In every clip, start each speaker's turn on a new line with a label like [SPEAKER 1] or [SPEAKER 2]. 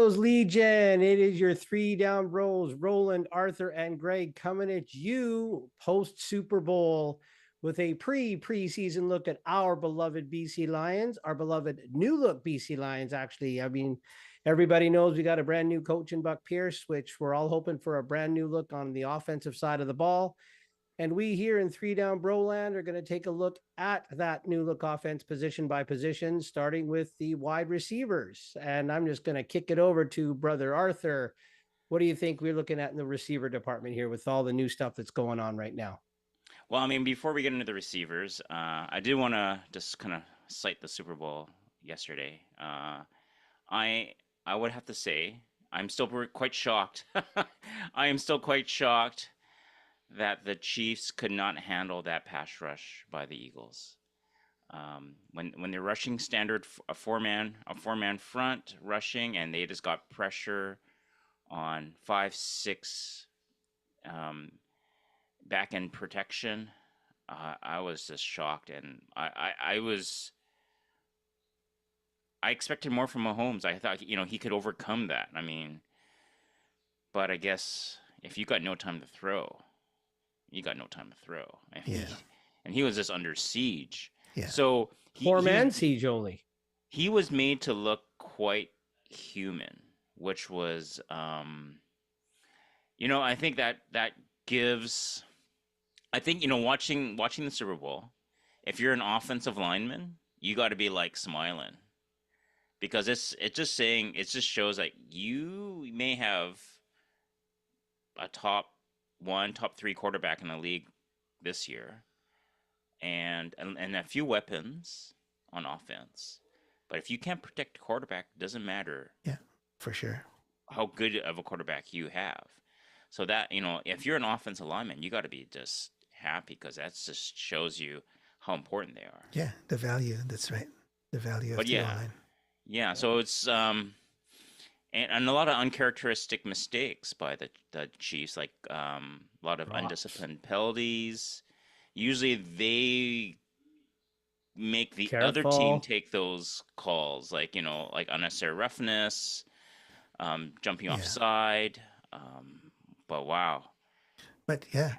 [SPEAKER 1] Eagles Legion. It is your three down bros, Roland, Arthur, and Greg, coming at you post Super Bowl with a preseason look at our beloved BC Lions, our beloved new look BC Lions. Actually, I mean, everybody knows we got a brand new coach in Buck Pierce, which we're all hoping for a brand new look on the offensive side of the ball. And we here in Three Down Broland are going to take a look at that new look offense position by position, starting with the wide receivers. And I'm just going to kick it over to Brother Arthur. What do you think we're looking at in the receiver department here with all the new stuff that's going on right now?
[SPEAKER 2] Well, I mean, before we get into the receivers, I did want to just kind of cite the Super Bowl yesterday. I would have to say I'm still quite shocked. I am still quite shocked that the Chiefs could not handle that pass rush by the Eagles. When they're rushing standard a four man front rushing, and they just got pressure on 5-6 back end protection, I was just shocked, and I expected more from Mahomes. I thought he could overcome that. I mean, but I guess if you got no time to throw, you got no time to throw. And he was just under siege.
[SPEAKER 1] Yeah.
[SPEAKER 2] So
[SPEAKER 1] four-man siege only.
[SPEAKER 2] He was made to look quite human, which was, I think that gives. I think watching the Super Bowl, if you're an offensive lineman, you got to be like smiling, because it just shows that you may have a top 3 quarterback in the league this year, and a few weapons on offense. But if you can't protect the quarterback, it doesn't matter.
[SPEAKER 3] Yeah, for sure.
[SPEAKER 2] How good of a quarterback you have. So that, if you're an offensive lineman, you got to be just happy, because that just shows you how important they are.
[SPEAKER 3] Yeah, the value. That's right. The value of the line.
[SPEAKER 2] Yeah, so it's and a lot of uncharacteristic mistakes by the Chiefs, like a lot of undisciplined penalties. Usually they make the other team take those calls, like unnecessary roughness, jumping offside. But wow.
[SPEAKER 3] But yeah,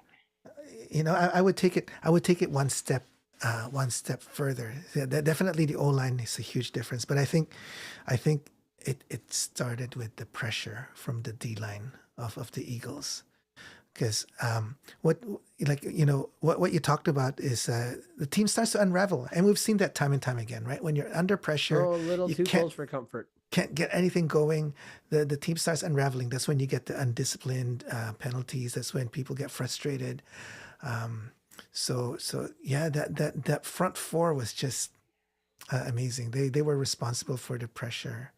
[SPEAKER 3] I would take it one step further. Yeah, definitely the O-line is a huge difference, but I think it started with the pressure from the D-line of the Eagles. Because what you talked about is the team starts to unravel, and we've seen that time and time again, right? When you're under pressure,
[SPEAKER 1] a little too close for comfort.
[SPEAKER 3] Can't get anything going. The team starts unraveling. That's when you get the undisciplined penalties. That's when people get frustrated. So yeah, that front four was just amazing. They were responsible for the pressure.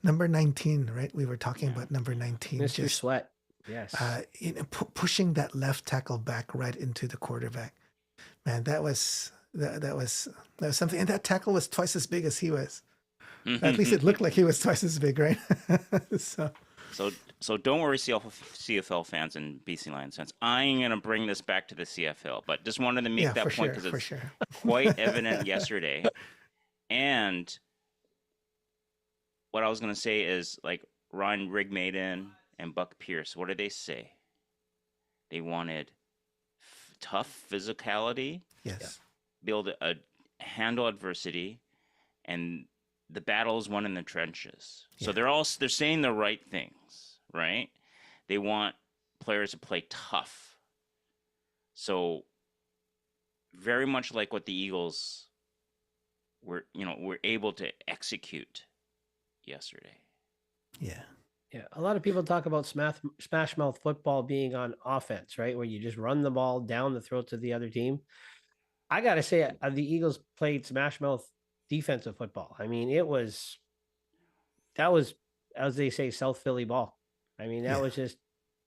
[SPEAKER 3] Number 19, right? We were talking about number 19,
[SPEAKER 1] Mr. Sweat. Yes.
[SPEAKER 3] Pushing that left tackle back right into the quarterback. Man, that was something. And that tackle was twice as big as he was. At least it looked like he was twice as big, right?
[SPEAKER 2] So don't worry, CFL fans and BC Lions fans. I'm going to bring this back to the CFL, but just wanted to make that point, because it's quite evident yesterday. And what I was going to say is, like, Ryan Rigmaiden and Buck Pierce, what did they say? They wanted tough physicality.
[SPEAKER 3] Yes.
[SPEAKER 2] Be able to handle adversity, and the battle is won in the trenches. Yeah. So they're saying the right things, right? They want players to play tough. So very much like what the Eagles were able to execute yesterday.
[SPEAKER 3] Yeah.
[SPEAKER 1] Yeah, a lot of people talk about smash mouth football being on offense, right? Where you just run the ball down the throats of the other team. I got to say, the Eagles played smash mouth defensive football. I mean, that was, as they say, South Philly ball. I mean, that was just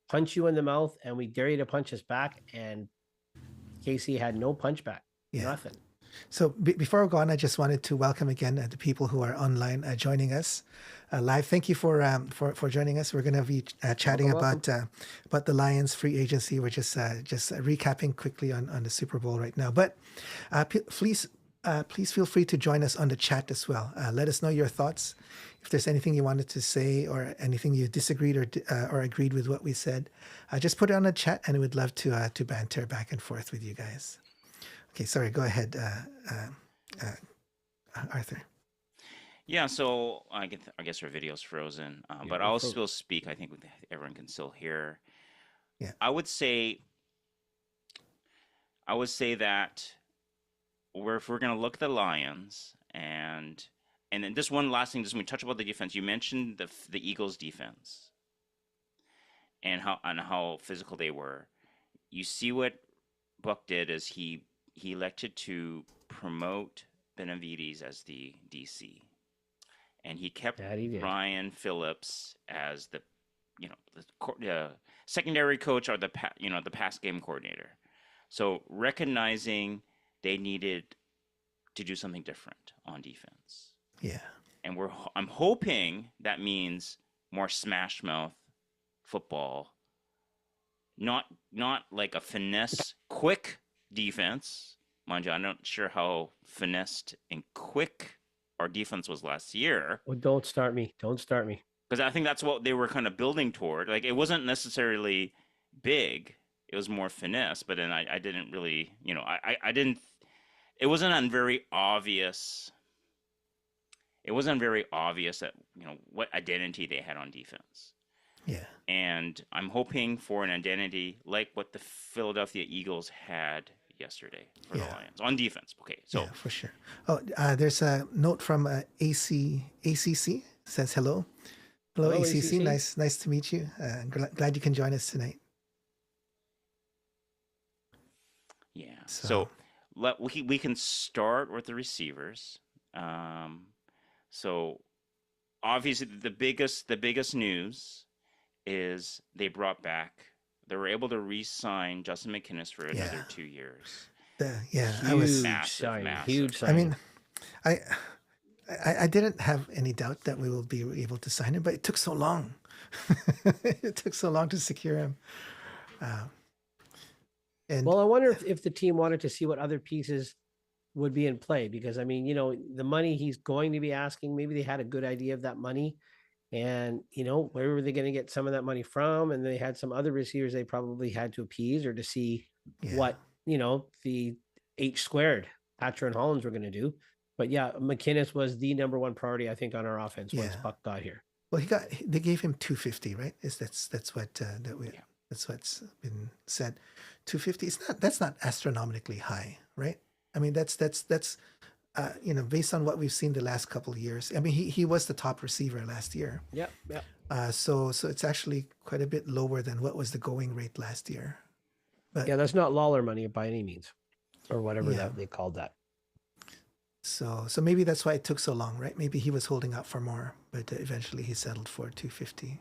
[SPEAKER 1] punch you in the mouth, and we dare you to punch us back. And KC had no punch back, nothing.
[SPEAKER 3] So before we go on, I just wanted to welcome again the people who are online joining us live. Thank you for joining us. We're going to be chatting about the Lions free agency. We're just recapping quickly on the Super Bowl right now. But please please feel free to join us on the chat as well. Let us know your thoughts. If there's anything you wanted to say or anything you disagreed or agreed with what we said, just put it on the chat, and we'd love to banter back and forth with you guys. Okay, sorry. Go ahead, Arthur.
[SPEAKER 2] Yeah, so I guess our video's frozen, but I'll still speak. I think everyone can still hear.
[SPEAKER 3] Yeah.
[SPEAKER 2] I would say that if we're going to look at the Lions and then just one last thing, just when we touch about the defense, you mentioned the Eagles defense and how physical they were. You see what Buck did is he elected to promote Benavides as the DC. And he kept Ryan Phillips as the secondary coach or the pass game coordinator. So recognizing they needed to do something different on defense.
[SPEAKER 3] Yeah.
[SPEAKER 2] And I'm hoping that means more smash mouth football. Not like a finesse quick defense. Mind you, I'm not sure how finessed and quick our defense was last year.
[SPEAKER 1] Well, don't start me.
[SPEAKER 2] Because I think that's what they were kind of building toward. Like, it wasn't necessarily big. It was more finesse. But then I didn't really, I didn't. It wasn't very obvious. It wasn't very obvious that what identity they had on defense.
[SPEAKER 3] Yeah.
[SPEAKER 2] And I'm hoping for an identity like what the Philadelphia Eagles had yesterday for the Lions on defense. Okay, so
[SPEAKER 3] yeah, for sure. Oh, there's a note from ACC says hello. Hello, ACC. Nice to meet you. Glad you can join us tonight.
[SPEAKER 2] Yeah. So we can start with the receivers. So obviously the biggest news is they were able to re-sign Justin McInnis for another 2 years.
[SPEAKER 1] Huge sign.
[SPEAKER 3] I mean, I didn't have any doubt that we will be able to sign him, but it took so long. It took so long to secure him.
[SPEAKER 1] Well, I wonder if the team wanted to see what other pieces would be in play, because I mean, the money he's going to be asking, maybe they had a good idea of that money. And, where were they going to get some of that money from? And they had some other receivers they probably had to appease or to see what, the H squared, Hatcher and Hollins were going to do. But yeah, McInnis was the number one priority, I think, on our offense once Buck got here.
[SPEAKER 3] Well, they gave him $250, right? That's what's been said. $250. That's not astronomically high, right? I mean, that's based on what we've seen the last couple of years. I mean, he was the top receiver last year.
[SPEAKER 1] Yeah.
[SPEAKER 3] So it's actually quite a bit lower than what was the going rate last year. But
[SPEAKER 1] that's not Lawler money by any means, or whatever that they called that.
[SPEAKER 3] So maybe that's why it took so long, right? Maybe he was holding out for more, but eventually he settled for $250.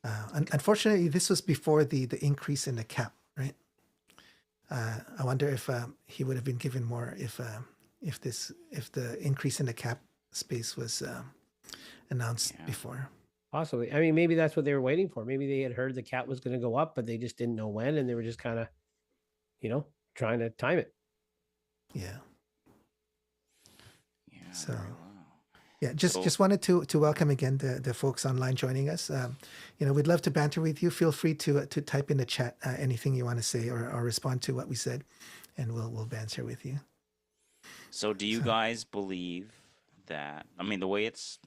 [SPEAKER 3] Unfortunately, this was before the increase in the cap, right? I wonder if he would have been given more if the increase in the cap space was announced before.
[SPEAKER 1] Possibly. I mean, maybe that's what they were waiting for. Maybe they had heard the cap was going to go up, but they just didn't know when, and they were just kind of, trying to time it.
[SPEAKER 3] Yeah.
[SPEAKER 2] Yeah.
[SPEAKER 3] So, just wanted to welcome again the folks online joining us. We'd love to banter with you. Feel free to type in the chat anything you want to say or respond to what we said, and we'll banter with you.
[SPEAKER 2] So do you guys believe that, I mean, the way it's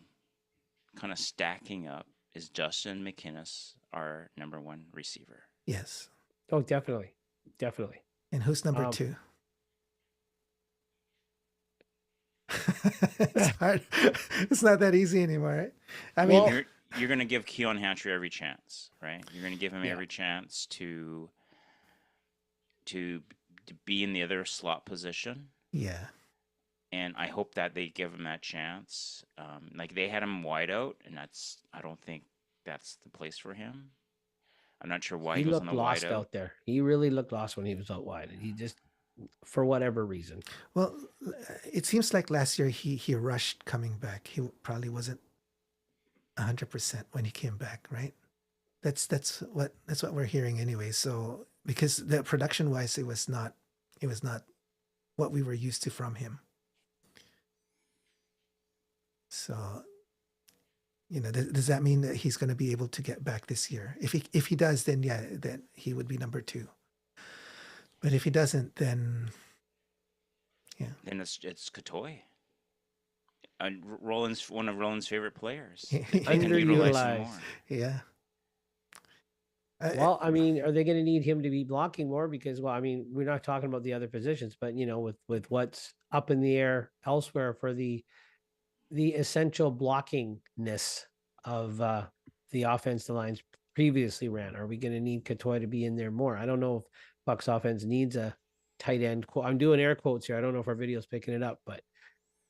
[SPEAKER 2] kind of stacking up is Justin McInnis our number one receiver?
[SPEAKER 3] Yes.
[SPEAKER 1] Oh, definitely.
[SPEAKER 3] And who's number two? It's hard. It's not that easy anymore, right? I mean,
[SPEAKER 2] you're going to give Keon Hatcher every chance, right? You're going to give him every chance to be in the other slot position.
[SPEAKER 3] Yeah.
[SPEAKER 2] And I hope that they give him that chance. Like, they had him wide out, and I don't think that's the place for him. I'm not sure why he was on the wide
[SPEAKER 1] out there. He really looked lost when he was out wide, and he just, for whatever reason.
[SPEAKER 3] Well, it seems like last year he rushed coming back. He probably wasn't 100% when he came back, right? That's what we're hearing anyway. So because the production wise, it was not what we were used to from him. So, does that mean that he's going to be able to get back this year? If he does, then yeah, then he would be number 2. But if he doesn't, then yeah.
[SPEAKER 2] Then it's Katoy. And Roland's one of Roland's favorite players. They can utilize him more.
[SPEAKER 3] Yeah.
[SPEAKER 1] Well, I mean, are they going to need him to be blocking more? Because, well, I mean, we're not talking about the other positions, but with what's up in the air elsewhere for the essential blockingness of the offensive lines previously ran, are we going to need Katoy to be in there more? I don't know if Bucks offense needs a tight end. I'm doing air quotes here. I don't know if our video's picking it up, but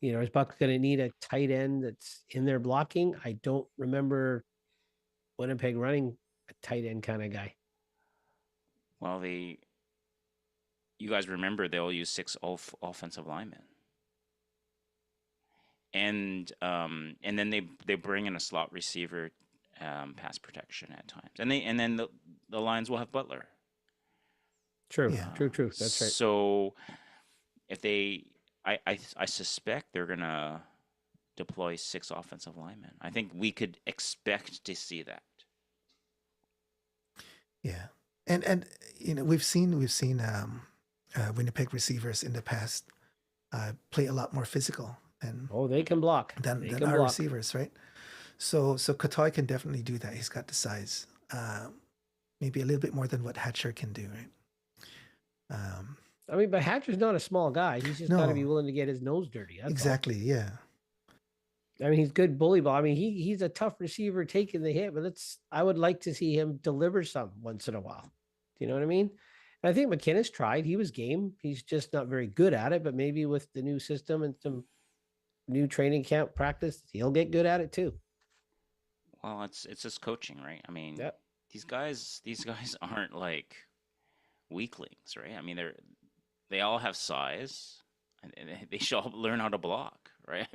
[SPEAKER 1] is Bucks going to need a tight end that's in there blocking? I don't remember Winnipeg running a tight end kind of guy.
[SPEAKER 2] Well, you guys remember they'll use 6 offensive linemen, and then they bring in a slot receiver, pass protection at times, and then the Lions will have Butler.
[SPEAKER 1] True, true. That's right.
[SPEAKER 2] So if I suspect they're gonna deploy 6 offensive linemen. I think we could expect to see that.
[SPEAKER 3] Yeah, and we've seen Winnipeg receivers in the past play a lot more physical than
[SPEAKER 1] they can block
[SPEAKER 3] than our receivers, right? So Katoy can definitely do that. He's got the size, maybe a little bit more than what Hatcher can do, right?
[SPEAKER 1] I mean, but Hatcher's not a small guy. He's just got to be willing to get his nose dirty.
[SPEAKER 3] Exactly.
[SPEAKER 1] All.
[SPEAKER 3] Yeah.
[SPEAKER 1] I mean, he's good bully ball. I mean, he's a tough receiver taking the hit, but I would like to see him deliver some once in a while. Do you know what I mean? And I think McKinnis tried. He was game. He's just not very good at it, but maybe with the new system and some new training camp practice, he'll get good at it too.
[SPEAKER 2] Well, it's just coaching, right? I mean, these guys aren't like weaklings, right? I mean, they all have size, and they should all learn how to block, right?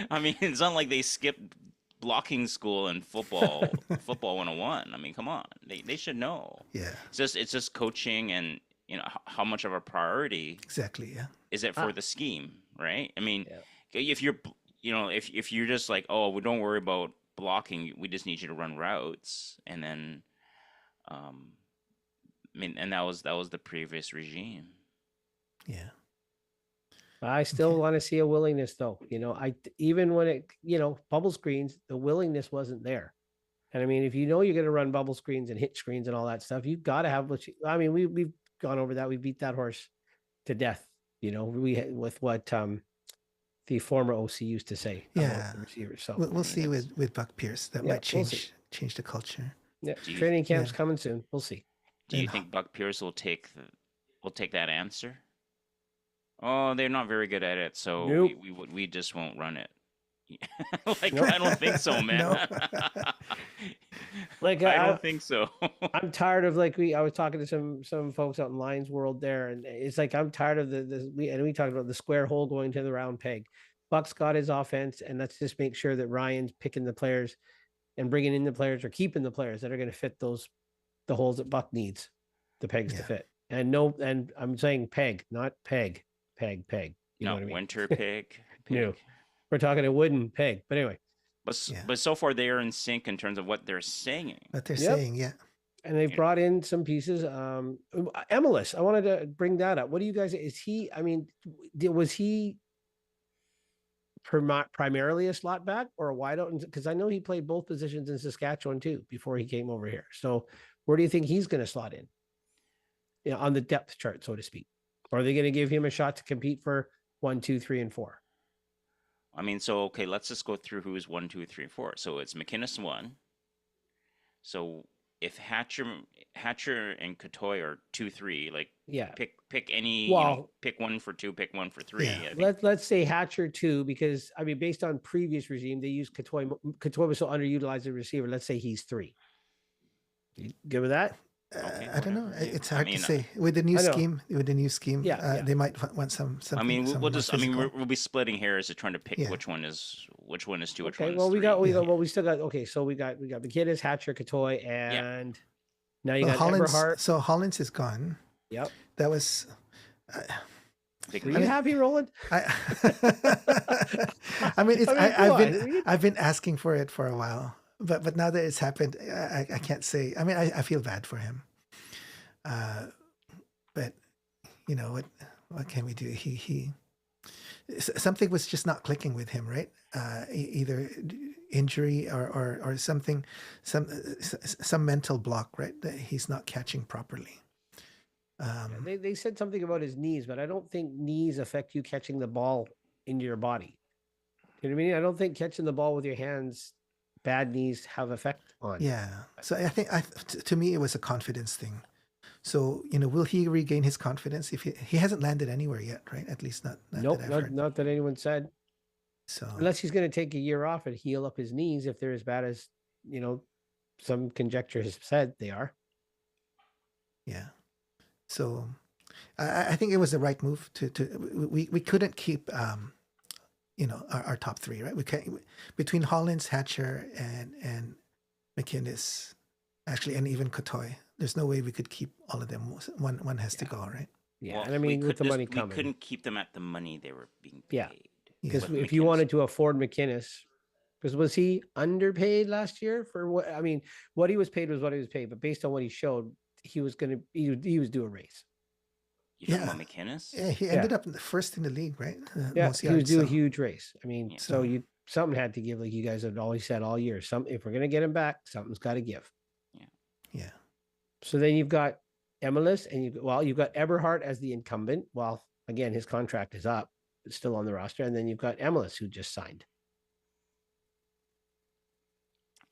[SPEAKER 2] I mean, it's not like they skipped blocking school in football 101. I mean, come on, they should know.
[SPEAKER 3] Yeah,
[SPEAKER 2] it's just coaching, and how much of a priority
[SPEAKER 3] exactly. Yeah,
[SPEAKER 2] is it for the scheme, right? I mean, if you're if you're just like, oh, well, don't worry about blocking, we just need you to run routes, and then I mean, and that was the previous regime.
[SPEAKER 3] Yeah.
[SPEAKER 1] I still want to see a willingness, though. Even when it, bubble screens, the willingness wasn't there. And I mean, if you're going to run bubble screens and hit screens and all that stuff, you've got to have. I mean, we've gone over that. We beat that horse to death. With what the former OC used to say.
[SPEAKER 3] Yeah.
[SPEAKER 1] The receivers. So
[SPEAKER 3] we'll see with Buck Pierce. That might change the culture.
[SPEAKER 1] Yeah. Training camp's coming soon. We'll see.
[SPEAKER 2] Do you think Buck Pierce will take that answer? Oh, they're not very good at it, so
[SPEAKER 1] nope.
[SPEAKER 2] we just won't run it. I don't think so, man. I don't think so.
[SPEAKER 1] I'm tired of I was talking to some folks out in Lions World there, and it's like I'm tired of we talked about the square hole going to the round peg. Buck's got his offense, and let's just make sure that Ryan's picking the players and bringing in the players or keeping the players that are going to fit the holes that Buck needs the pegs to fit. And I'm saying peg, not peg. Peg. You know what I mean?
[SPEAKER 2] Winter peg.
[SPEAKER 1] No, we're talking a wooden peg. But anyway.
[SPEAKER 2] But so far they are in sync in terms of what they're saying.
[SPEAKER 3] What they're saying, yeah.
[SPEAKER 1] And they've brought in some pieces. Emelis, I wanted to bring that up. What do you guys? Was he primarily a slot back or a wideout? Because I know he played both positions in Saskatchewan too before he came over here. So where do you think he's going to slot in? On the depth chart, so to speak. Or are they going to give him a shot to compete for 1, 2, 3, and 4?
[SPEAKER 2] I mean, so okay, let's just go through who is 1, 2, 3, and 4. So it's McKinnis 1. So if Hatcher and Katoy are 2, 3, pick any. Pick one for 2, pick one for 3.
[SPEAKER 1] Yeah. Let's say Hatcher 2, because I mean, based on previous regime, they used Katoy. Katoy was so underutilized as a receiver. Let's say he's 3. You good with that?
[SPEAKER 3] Okay, I don't know. It's hard to say with the new scheme. They might want some.
[SPEAKER 2] I mean, we'll be splitting hairs to trying to pick which one is 2, which one is 3.
[SPEAKER 1] We still got. Okay, so we got McKinnis, Hatcher, Katoy, and now you got
[SPEAKER 3] Hollins.
[SPEAKER 1] Eberhardt.
[SPEAKER 3] So Hollins is gone.
[SPEAKER 1] Yep.
[SPEAKER 3] That was
[SPEAKER 2] Big
[SPEAKER 1] Are you
[SPEAKER 2] money.
[SPEAKER 1] happy, Roland?
[SPEAKER 3] I, I mean,
[SPEAKER 1] come
[SPEAKER 3] I've been
[SPEAKER 1] on.
[SPEAKER 3] I've been asking for it for a while, but now that it's happened, I can't say. I mean, I feel bad for him. But you know what can we do? Something was just not clicking with him, right? Either injury or something, some mental block, right? That he's not catching properly.
[SPEAKER 1] They said something about his knees, but I don't think knees affect you catching the ball into your body. You know what I mean? I don't think catching the ball with your hands, bad knees have effect on.
[SPEAKER 3] Yeah. So I think to me it was a confidence thing. So will he regain his confidence if he hasn't landed anywhere yet, right? At least not
[SPEAKER 1] Nope,
[SPEAKER 3] that I've heard.
[SPEAKER 1] not that anyone said.
[SPEAKER 3] So
[SPEAKER 1] Unless he's going to take a year off and heal up his knees, if they're as bad as some conjecture has said they are.
[SPEAKER 3] yeah. So I think it was the right move we couldn't keep our top three, right? We can't between Hollins, Hatcher, and McInnes, actually, and even Kotoy. There's no way we could keep all of them. One has to go, right?
[SPEAKER 1] Yeah,
[SPEAKER 2] Well,
[SPEAKER 1] and I mean with the money
[SPEAKER 2] we
[SPEAKER 1] coming,
[SPEAKER 2] couldn't keep them at the money they were being paid.
[SPEAKER 1] Yeah.
[SPEAKER 3] Yeah.
[SPEAKER 1] because
[SPEAKER 2] With
[SPEAKER 1] if you
[SPEAKER 2] McInnes.
[SPEAKER 1] wanted to afford McInnes, because was he underpaid last year for what? I mean, what he was paid was what he was paid, but based on what he showed, he was due a raise.
[SPEAKER 2] You talking
[SPEAKER 3] Yeah.
[SPEAKER 2] about McInnes?
[SPEAKER 3] Yeah, he ended up first in the league, right?
[SPEAKER 1] Yeah,
[SPEAKER 3] Most
[SPEAKER 1] he was
[SPEAKER 3] yards,
[SPEAKER 1] due a
[SPEAKER 3] so-
[SPEAKER 1] huge raise. I mean,
[SPEAKER 2] Yeah.
[SPEAKER 1] so you something had to give, like you guys have always said all year. If we're gonna get him back, something's got to give.
[SPEAKER 3] Yeah.
[SPEAKER 1] So then you've got Emelis, and you've got Eberhardt as the incumbent. Well, again, his contract is up, but still on the roster, and then you've got Emelis who just signed.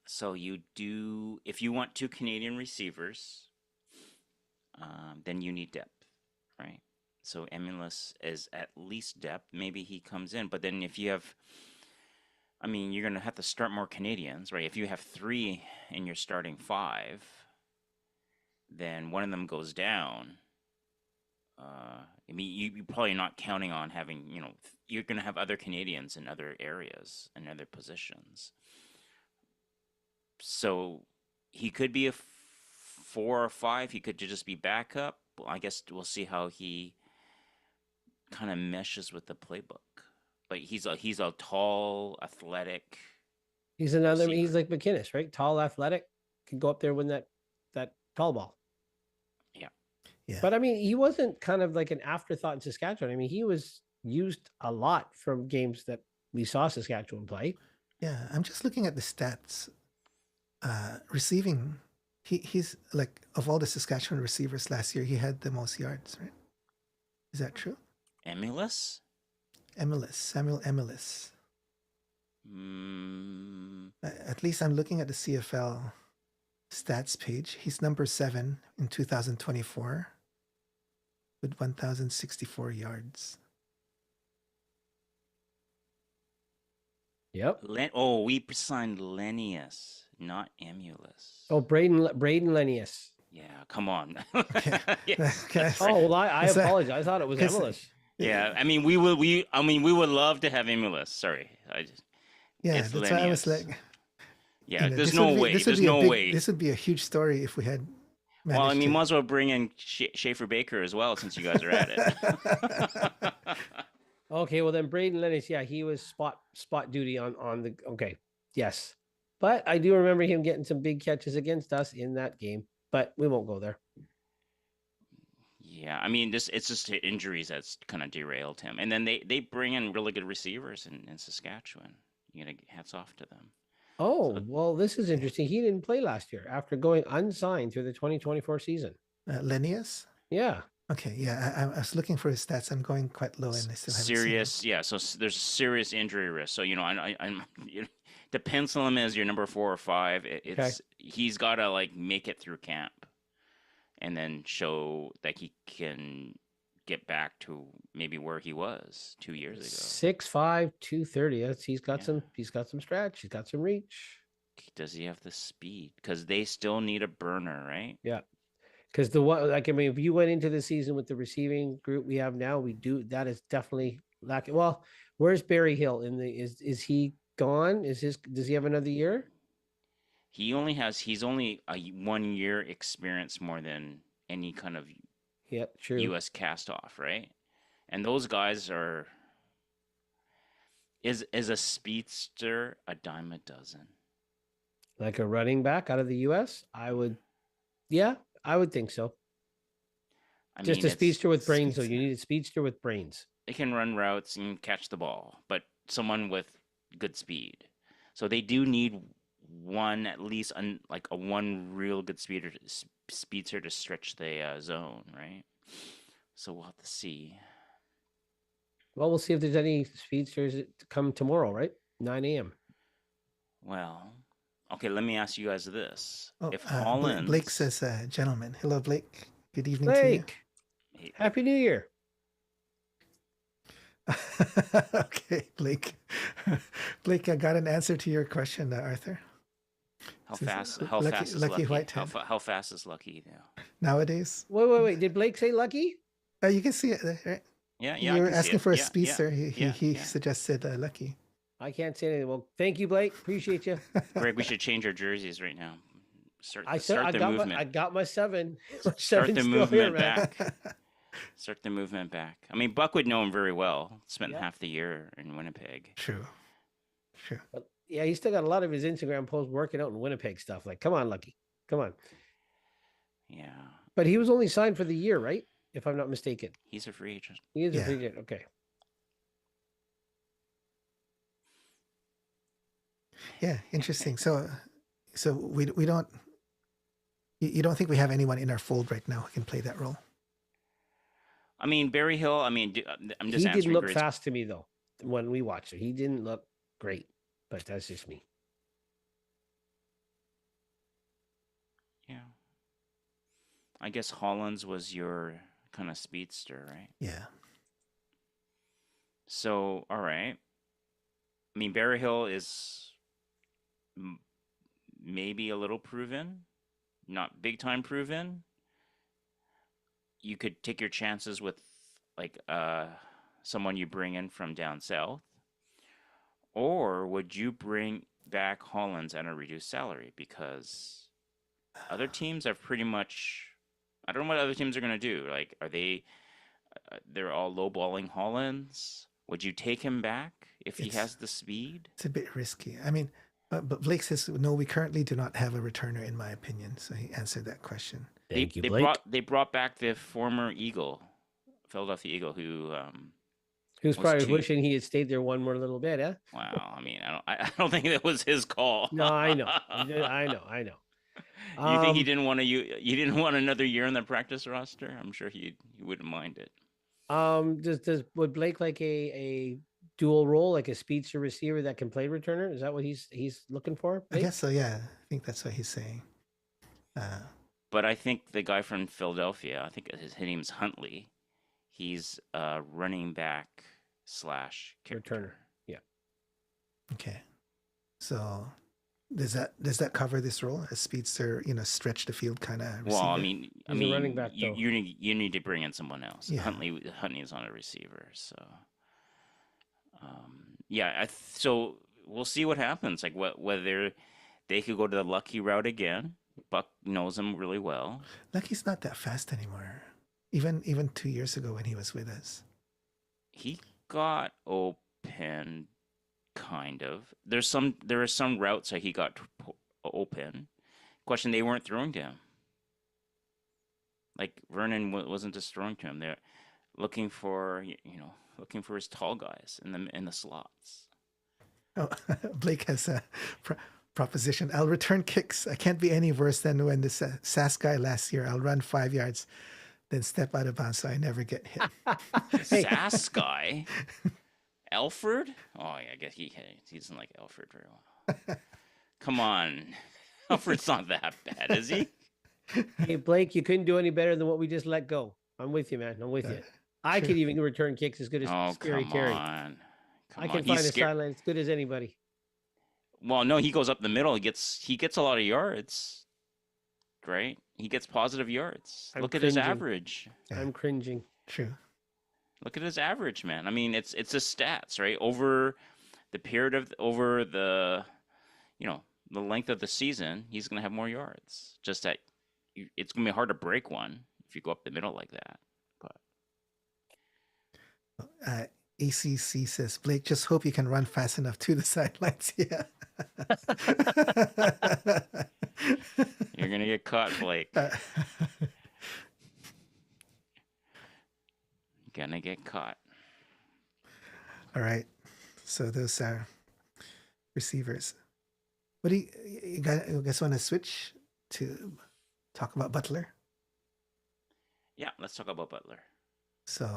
[SPEAKER 2] So if you want two Canadian receivers, then you need depth, right? So Emulus is at least depth. Maybe he comes in, but then if you have, I mean, you're going to have to start more Canadians, right? If you have 3 in your starting 5, then one of them goes down. I mean, you're probably not counting on having, you're going to have other Canadians in other areas and other positions. So he could be a 4 or 5. He could just be backup. Well, I guess we'll see how he kind of meshes with the playbook. But he's a tall, athletic.
[SPEAKER 1] He's another.
[SPEAKER 2] receiver.
[SPEAKER 1] He's like McInnes, right? Tall, athletic, can go up there with that tall ball.
[SPEAKER 3] Yeah.
[SPEAKER 1] But I mean, he wasn't kind of like an afterthought in Saskatchewan. I mean, he was used a lot from games that we saw Saskatchewan play.
[SPEAKER 3] Yeah. I'm just looking at the stats. Receiving, he's like, of all the Saskatchewan receivers last year, he had the most yards, right? Is that true?
[SPEAKER 2] Emulus?
[SPEAKER 3] Samuel Emelis. At least I'm looking at the CFL stats page. He's number 7 in 2024 with 1,064 yards.
[SPEAKER 1] Yep.
[SPEAKER 2] We signed Lennius, not Emulus.
[SPEAKER 1] Oh, Braden Lenius.
[SPEAKER 2] Yeah, come on.
[SPEAKER 3] Okay.
[SPEAKER 2] Yeah.
[SPEAKER 3] Okay.
[SPEAKER 1] Oh, well, I
[SPEAKER 3] Is that-
[SPEAKER 1] apologize. I thought it was
[SPEAKER 3] is-
[SPEAKER 1] Emelis.
[SPEAKER 2] Yeah, I mean, we would love to have Emulus. Sorry,
[SPEAKER 3] Yeah,
[SPEAKER 2] it's
[SPEAKER 3] that's why I was
[SPEAKER 2] Lennius.
[SPEAKER 3] like,
[SPEAKER 2] Yeah,
[SPEAKER 3] you know,
[SPEAKER 2] there's
[SPEAKER 3] this
[SPEAKER 2] no
[SPEAKER 3] would be-
[SPEAKER 2] way.
[SPEAKER 3] this would
[SPEAKER 2] There's
[SPEAKER 3] be a
[SPEAKER 2] no
[SPEAKER 3] big-
[SPEAKER 2] way.
[SPEAKER 3] This would be a huge story if we had.
[SPEAKER 2] Well, I
[SPEAKER 3] managed
[SPEAKER 2] mean,
[SPEAKER 3] to-
[SPEAKER 2] might as well bring in Schaefer Baker as well, since you guys are at it.
[SPEAKER 1] Okay, well then Braden Lennius, yeah, he was spot duty on the. Okay, yes, but I do remember him getting some big catches against us in that game. But we won't go there.
[SPEAKER 2] Yeah, I mean, it's just injuries that's kind of derailed him. And then they bring in really good receivers in Saskatchewan. You gotta hats off to them.
[SPEAKER 1] Oh,
[SPEAKER 2] So-
[SPEAKER 1] well, this is interesting. He didn't play last year after going unsigned through the 2024 season.
[SPEAKER 3] Lennius?
[SPEAKER 1] Yeah.
[SPEAKER 3] Okay, yeah, I was looking for his stats. I'm going quite low, and I still haven't seen him.
[SPEAKER 2] Serious, yeah. So there's a serious injury risk. So I'm to pencil him as your number 4 or 5. He's got to like make it through camp, and then show that he can get back to maybe where he was 2 years ago.
[SPEAKER 1] 6'5", 230. He's got
[SPEAKER 2] Yeah.
[SPEAKER 1] some stretch. He's got some reach.
[SPEAKER 2] Does he have the speed? Because they still need a burner, right?
[SPEAKER 1] Yeah. Because the one, like, I mean, if you went into the season with the receiving group we have now, that is definitely lacking. Well, where's Barry Hill is he gone? Does he have another year?
[SPEAKER 2] He's only a 1 year experience more than any kind of
[SPEAKER 1] Yeah, true.
[SPEAKER 2] U.S. cast off, right? And those guys are is a speedster a dime a dozen.
[SPEAKER 1] Like a running back out of the US? I would think so.
[SPEAKER 2] I
[SPEAKER 1] Just
[SPEAKER 2] mean,
[SPEAKER 1] a
[SPEAKER 2] it's
[SPEAKER 1] speedster with brains, though.
[SPEAKER 3] Speedster.
[SPEAKER 1] You need a speedster with brains.
[SPEAKER 2] they can run routes and catch the ball, but someone with good speed. So they do need one at least like a one real good speedster to stretch the zone, right? So we'll have to see.
[SPEAKER 1] Well, we'll see if there's any speedsters that come tomorrow, right? 9 a.m.
[SPEAKER 2] Well, okay, let me ask you guys this.
[SPEAKER 3] Oh,
[SPEAKER 2] If
[SPEAKER 3] Blake
[SPEAKER 2] Hollins,
[SPEAKER 3] says, gentlemen. Hello, Blake. Good evening
[SPEAKER 1] Blake,
[SPEAKER 2] Hey,
[SPEAKER 1] Happy New Year.
[SPEAKER 3] to you. Okay, Blake. Blake, I got an answer to your question, Arthur.
[SPEAKER 2] how
[SPEAKER 3] Since
[SPEAKER 2] fast? How
[SPEAKER 3] Lucky-
[SPEAKER 2] fast is
[SPEAKER 3] Lucky
[SPEAKER 2] Lucky?
[SPEAKER 3] Whitehead.
[SPEAKER 2] How fast is Lucky now?
[SPEAKER 3] Nowadays,
[SPEAKER 1] Wait. Did Blake say Lucky?
[SPEAKER 3] you can see it, right?
[SPEAKER 2] Yeah,
[SPEAKER 3] You
[SPEAKER 2] I
[SPEAKER 3] were
[SPEAKER 2] can see
[SPEAKER 3] asking
[SPEAKER 2] it.
[SPEAKER 3] for a
[SPEAKER 2] Yeah,
[SPEAKER 3] speedster.
[SPEAKER 2] yeah,
[SPEAKER 3] He
[SPEAKER 2] yeah.
[SPEAKER 3] suggested Lucky.
[SPEAKER 1] I can't say anything. Well, thank you, Blake. Appreciate you.
[SPEAKER 2] Greg, we should change our jerseys right now.
[SPEAKER 1] I
[SPEAKER 2] Start the movement.
[SPEAKER 1] I got my 7. My
[SPEAKER 2] Start
[SPEAKER 1] 7's
[SPEAKER 2] the
[SPEAKER 1] still here,
[SPEAKER 2] movement
[SPEAKER 1] man.
[SPEAKER 2] back. Start the movement back. I mean, Buck would know him very well. Spent
[SPEAKER 1] Yeah.
[SPEAKER 2] half the year in Winnipeg.
[SPEAKER 3] True.
[SPEAKER 1] But yeah, he's still got a lot of his Instagram posts working out in Winnipeg stuff. Like, come on, Lucky. Come on.
[SPEAKER 2] Yeah,
[SPEAKER 1] But he was only signed for the year, right? If I'm not mistaken.
[SPEAKER 2] he's a free agent.
[SPEAKER 1] He is a
[SPEAKER 3] Yeah.
[SPEAKER 1] free agent. Okay.
[SPEAKER 3] Yeah, interesting. So we don't. You don't think we have anyone in our fold right now who can play that role?
[SPEAKER 2] I mean, Barry Hill. I mean, I'm just
[SPEAKER 1] He
[SPEAKER 2] answering.
[SPEAKER 1] didn't look
[SPEAKER 2] Grace.
[SPEAKER 1] fast to me though when we watched it. He didn't look great, but that's just me.
[SPEAKER 2] Yeah. I guess Hollins was your kind of speedster, right?
[SPEAKER 3] Yeah.
[SPEAKER 2] So, all right. I mean, Barry Hill is maybe a little proven, not big time proven. You could take your chances with like someone you bring in from down south, or would you bring back Hollins at a reduced salary? Because other teams have pretty much. I don't know what other teams are going to do. Like, are they? They're all lowballing Hollins. Would you take him back if he has the speed?
[SPEAKER 3] It's a bit risky. I mean, but Blake says no. We currently do not have a returner, in my opinion. So he answered that question.
[SPEAKER 1] Thank you, Blake.
[SPEAKER 2] They brought back the former Eagle, Philadelphia Eagle, who
[SPEAKER 1] Who's
[SPEAKER 2] was
[SPEAKER 1] probably
[SPEAKER 2] too-
[SPEAKER 1] wishing he had stayed there one more little bit, huh?
[SPEAKER 2] wow. I mean, I don't think that was his call.
[SPEAKER 1] No, I know. I know.
[SPEAKER 2] You think he didn't want to? You didn't want another year on the practice roster? I'm sure he wouldn't mind it.
[SPEAKER 1] Would Blake like a dual role, like a speedster receiver that can play returner? Is that what he's looking for?
[SPEAKER 3] I guess so. Yeah, I think that's what he's saying.
[SPEAKER 2] But I think the guy from Philadelphia, I think his name's Huntley. He's running back / kick
[SPEAKER 1] Returner. Yeah.
[SPEAKER 3] Okay. So does that cover this role? A speedster, stretch the field kind of.
[SPEAKER 2] Well, I
[SPEAKER 1] He's a
[SPEAKER 2] mean,
[SPEAKER 1] running back, though.
[SPEAKER 2] you need to bring in someone else.
[SPEAKER 3] Yeah.
[SPEAKER 2] Huntley's on a receiver, so yeah. So we'll see what happens. Like whether they could go to the Lucky route again. Buck knows him really well.
[SPEAKER 3] Lucky's not that fast anymore. Even 2 years ago when he was with us.
[SPEAKER 2] He got open, kind of. There are some routes that he got open. Question: they weren't throwing to him. Like Vernon wasn't just throwing to him. They're looking for looking for his tall guys in the slots.
[SPEAKER 3] Oh, Blake has a proposition. I'll return kicks. I can't be any worse than when the SAS guy last year. I'll run 5 yards, then step out of bounds so I never get hit.
[SPEAKER 1] Hey.
[SPEAKER 2] SAS guy, Alfred. Oh, yeah, I guess he doesn't like Alfred very well. Come on, Alfred's not that bad, is he?
[SPEAKER 1] Hey, Blake, you couldn't do any better than what we just let go. I'm with you, man. I'm with you. I
[SPEAKER 3] True.
[SPEAKER 1] could even return kicks as good as
[SPEAKER 2] Oh,
[SPEAKER 1] Scary
[SPEAKER 2] come
[SPEAKER 1] Terry.
[SPEAKER 2] on.
[SPEAKER 1] I can find a sideline as good as anybody.
[SPEAKER 2] Well, no, he goes up the middle. He gets a lot of yards, right? He gets positive yards.
[SPEAKER 1] I'm
[SPEAKER 2] Look at his
[SPEAKER 1] cringing.
[SPEAKER 2] average.
[SPEAKER 3] Yeah.
[SPEAKER 1] I'm cringing.
[SPEAKER 3] True.
[SPEAKER 2] Look at his average, man. I mean, it's his stats, right? Over the period of the the length of the season, he's gonna have more yards. Just that it's gonna be hard to break one if you go up the middle like that. But
[SPEAKER 3] Uh, ACC says, Blake, just hope you can run fast enough to the sidelines. Yeah.
[SPEAKER 2] You're gonna get caught, Blake.
[SPEAKER 3] Uh,
[SPEAKER 2] Gonna get caught.
[SPEAKER 3] all right. So those are receivers. What do you guys want to switch to talk about Butler?
[SPEAKER 2] Yeah, let's talk about Butler.
[SPEAKER 3] So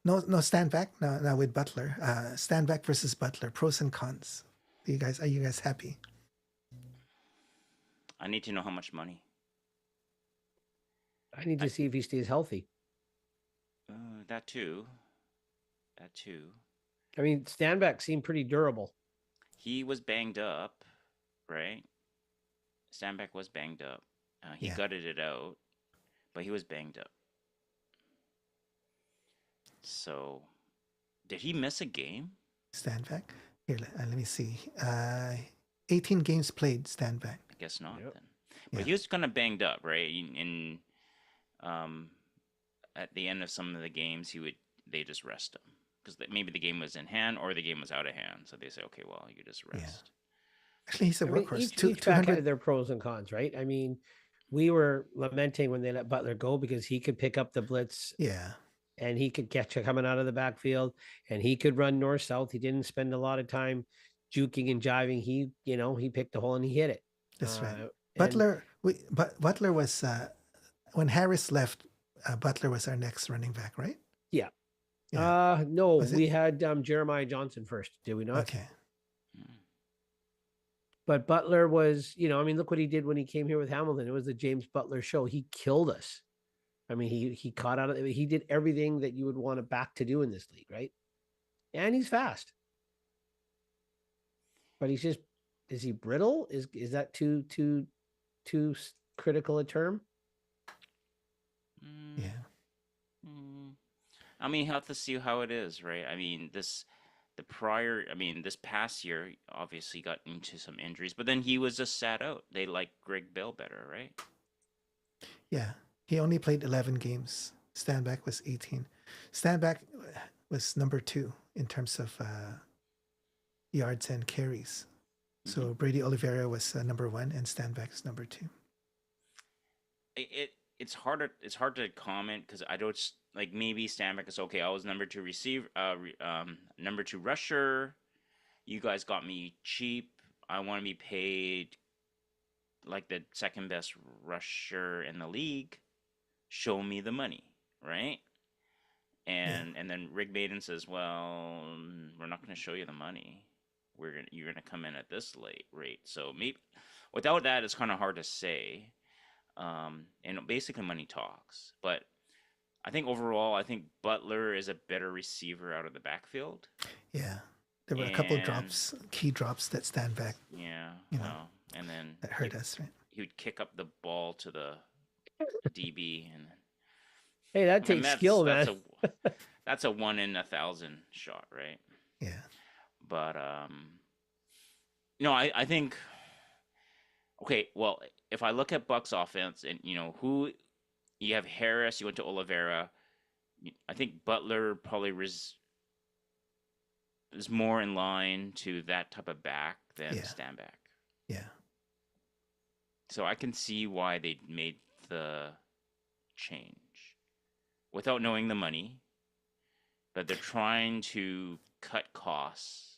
[SPEAKER 3] no stand back now with Butler. Stand back versus Butler. Pros and cons. Are you guys happy?
[SPEAKER 2] I need to know how much money.
[SPEAKER 1] I need to see if he stays healthy.
[SPEAKER 2] That too. That too.
[SPEAKER 1] I mean, Stanback seemed pretty durable.
[SPEAKER 2] He was banged up, right? Stanback was banged up. He gutted it out, but he was banged up. So, did he miss a game?
[SPEAKER 3] Stanback? Here, let me see. 18 games played, Stanback.
[SPEAKER 2] I guess not
[SPEAKER 1] Yep.
[SPEAKER 2] then. But he was kind of banged up, right? In at the end of some of the games, they just rest him because maybe the game was in hand or the game was out of hand. So they say, okay, well, you just rest.
[SPEAKER 3] Actually, he's a workhorse.
[SPEAKER 1] Each back had their pros and cons, right? I mean, we were lamenting when they let Butler go because he could pick up the blitz.
[SPEAKER 3] Yeah.
[SPEAKER 1] And he could catch it coming out of the backfield, and he could run north south. He didn't spend a lot of time juking and jiving. He picked the hole and he hit it.
[SPEAKER 3] That's right. Butler was when Harris left. Butler was our next running back, right?
[SPEAKER 1] Yeah. No, we had Jeremiah Johnson first. Did we not?
[SPEAKER 3] Okay.
[SPEAKER 1] But Butler was, look what he did when he came here with Hamilton. It was the James Butler show. He killed us. I mean, he caught out of it. He did everything that you would want a back to do in this league, right? And he's fast. But is he brittle? Is that too critical a term?
[SPEAKER 3] Yeah.
[SPEAKER 2] I mean, you have to see how it is, right? I mean, this past year, obviously got into some injuries, but then he was just sat out. They like Greg Bill better, right?
[SPEAKER 3] Yeah. He only played 11 games. Stanback was 18. Stanback was number 2 in terms of yards and carries. So Brady Oliveira was number 1 and Stanback is number 2.
[SPEAKER 2] It's hard to comment because I don't like maybe Stanback is okay. I was number 2 receiver, number 2 rusher. You guys got me cheap. I want to be paid like the second best rusher in the league. Show me the money, right? And then Rick Baden says, well, we're not going to show you the money. You're gonna come in at this rate. So maybe without that, it's kind of hard to say. And basically, money talks. But I think overall, Butler is a better receiver out of the backfield.
[SPEAKER 3] Yeah, there were a couple drops, key drops that Stanback.
[SPEAKER 2] Yeah, and then
[SPEAKER 3] that hurt us, right?
[SPEAKER 2] He would kick up the ball to the DB, and
[SPEAKER 1] hey, that takes skill, man.
[SPEAKER 2] That's a 1 in 1,000 shot, right?
[SPEAKER 3] Yeah.
[SPEAKER 2] But I think okay. Well, if I look at Buck's offense, and who you have Harris, you went to Oliveira. I think Butler probably is more in line to that type of back than Stanback.
[SPEAKER 3] Yeah.
[SPEAKER 2] So I can see why they made the change without knowing the money, but they're trying to cut costs.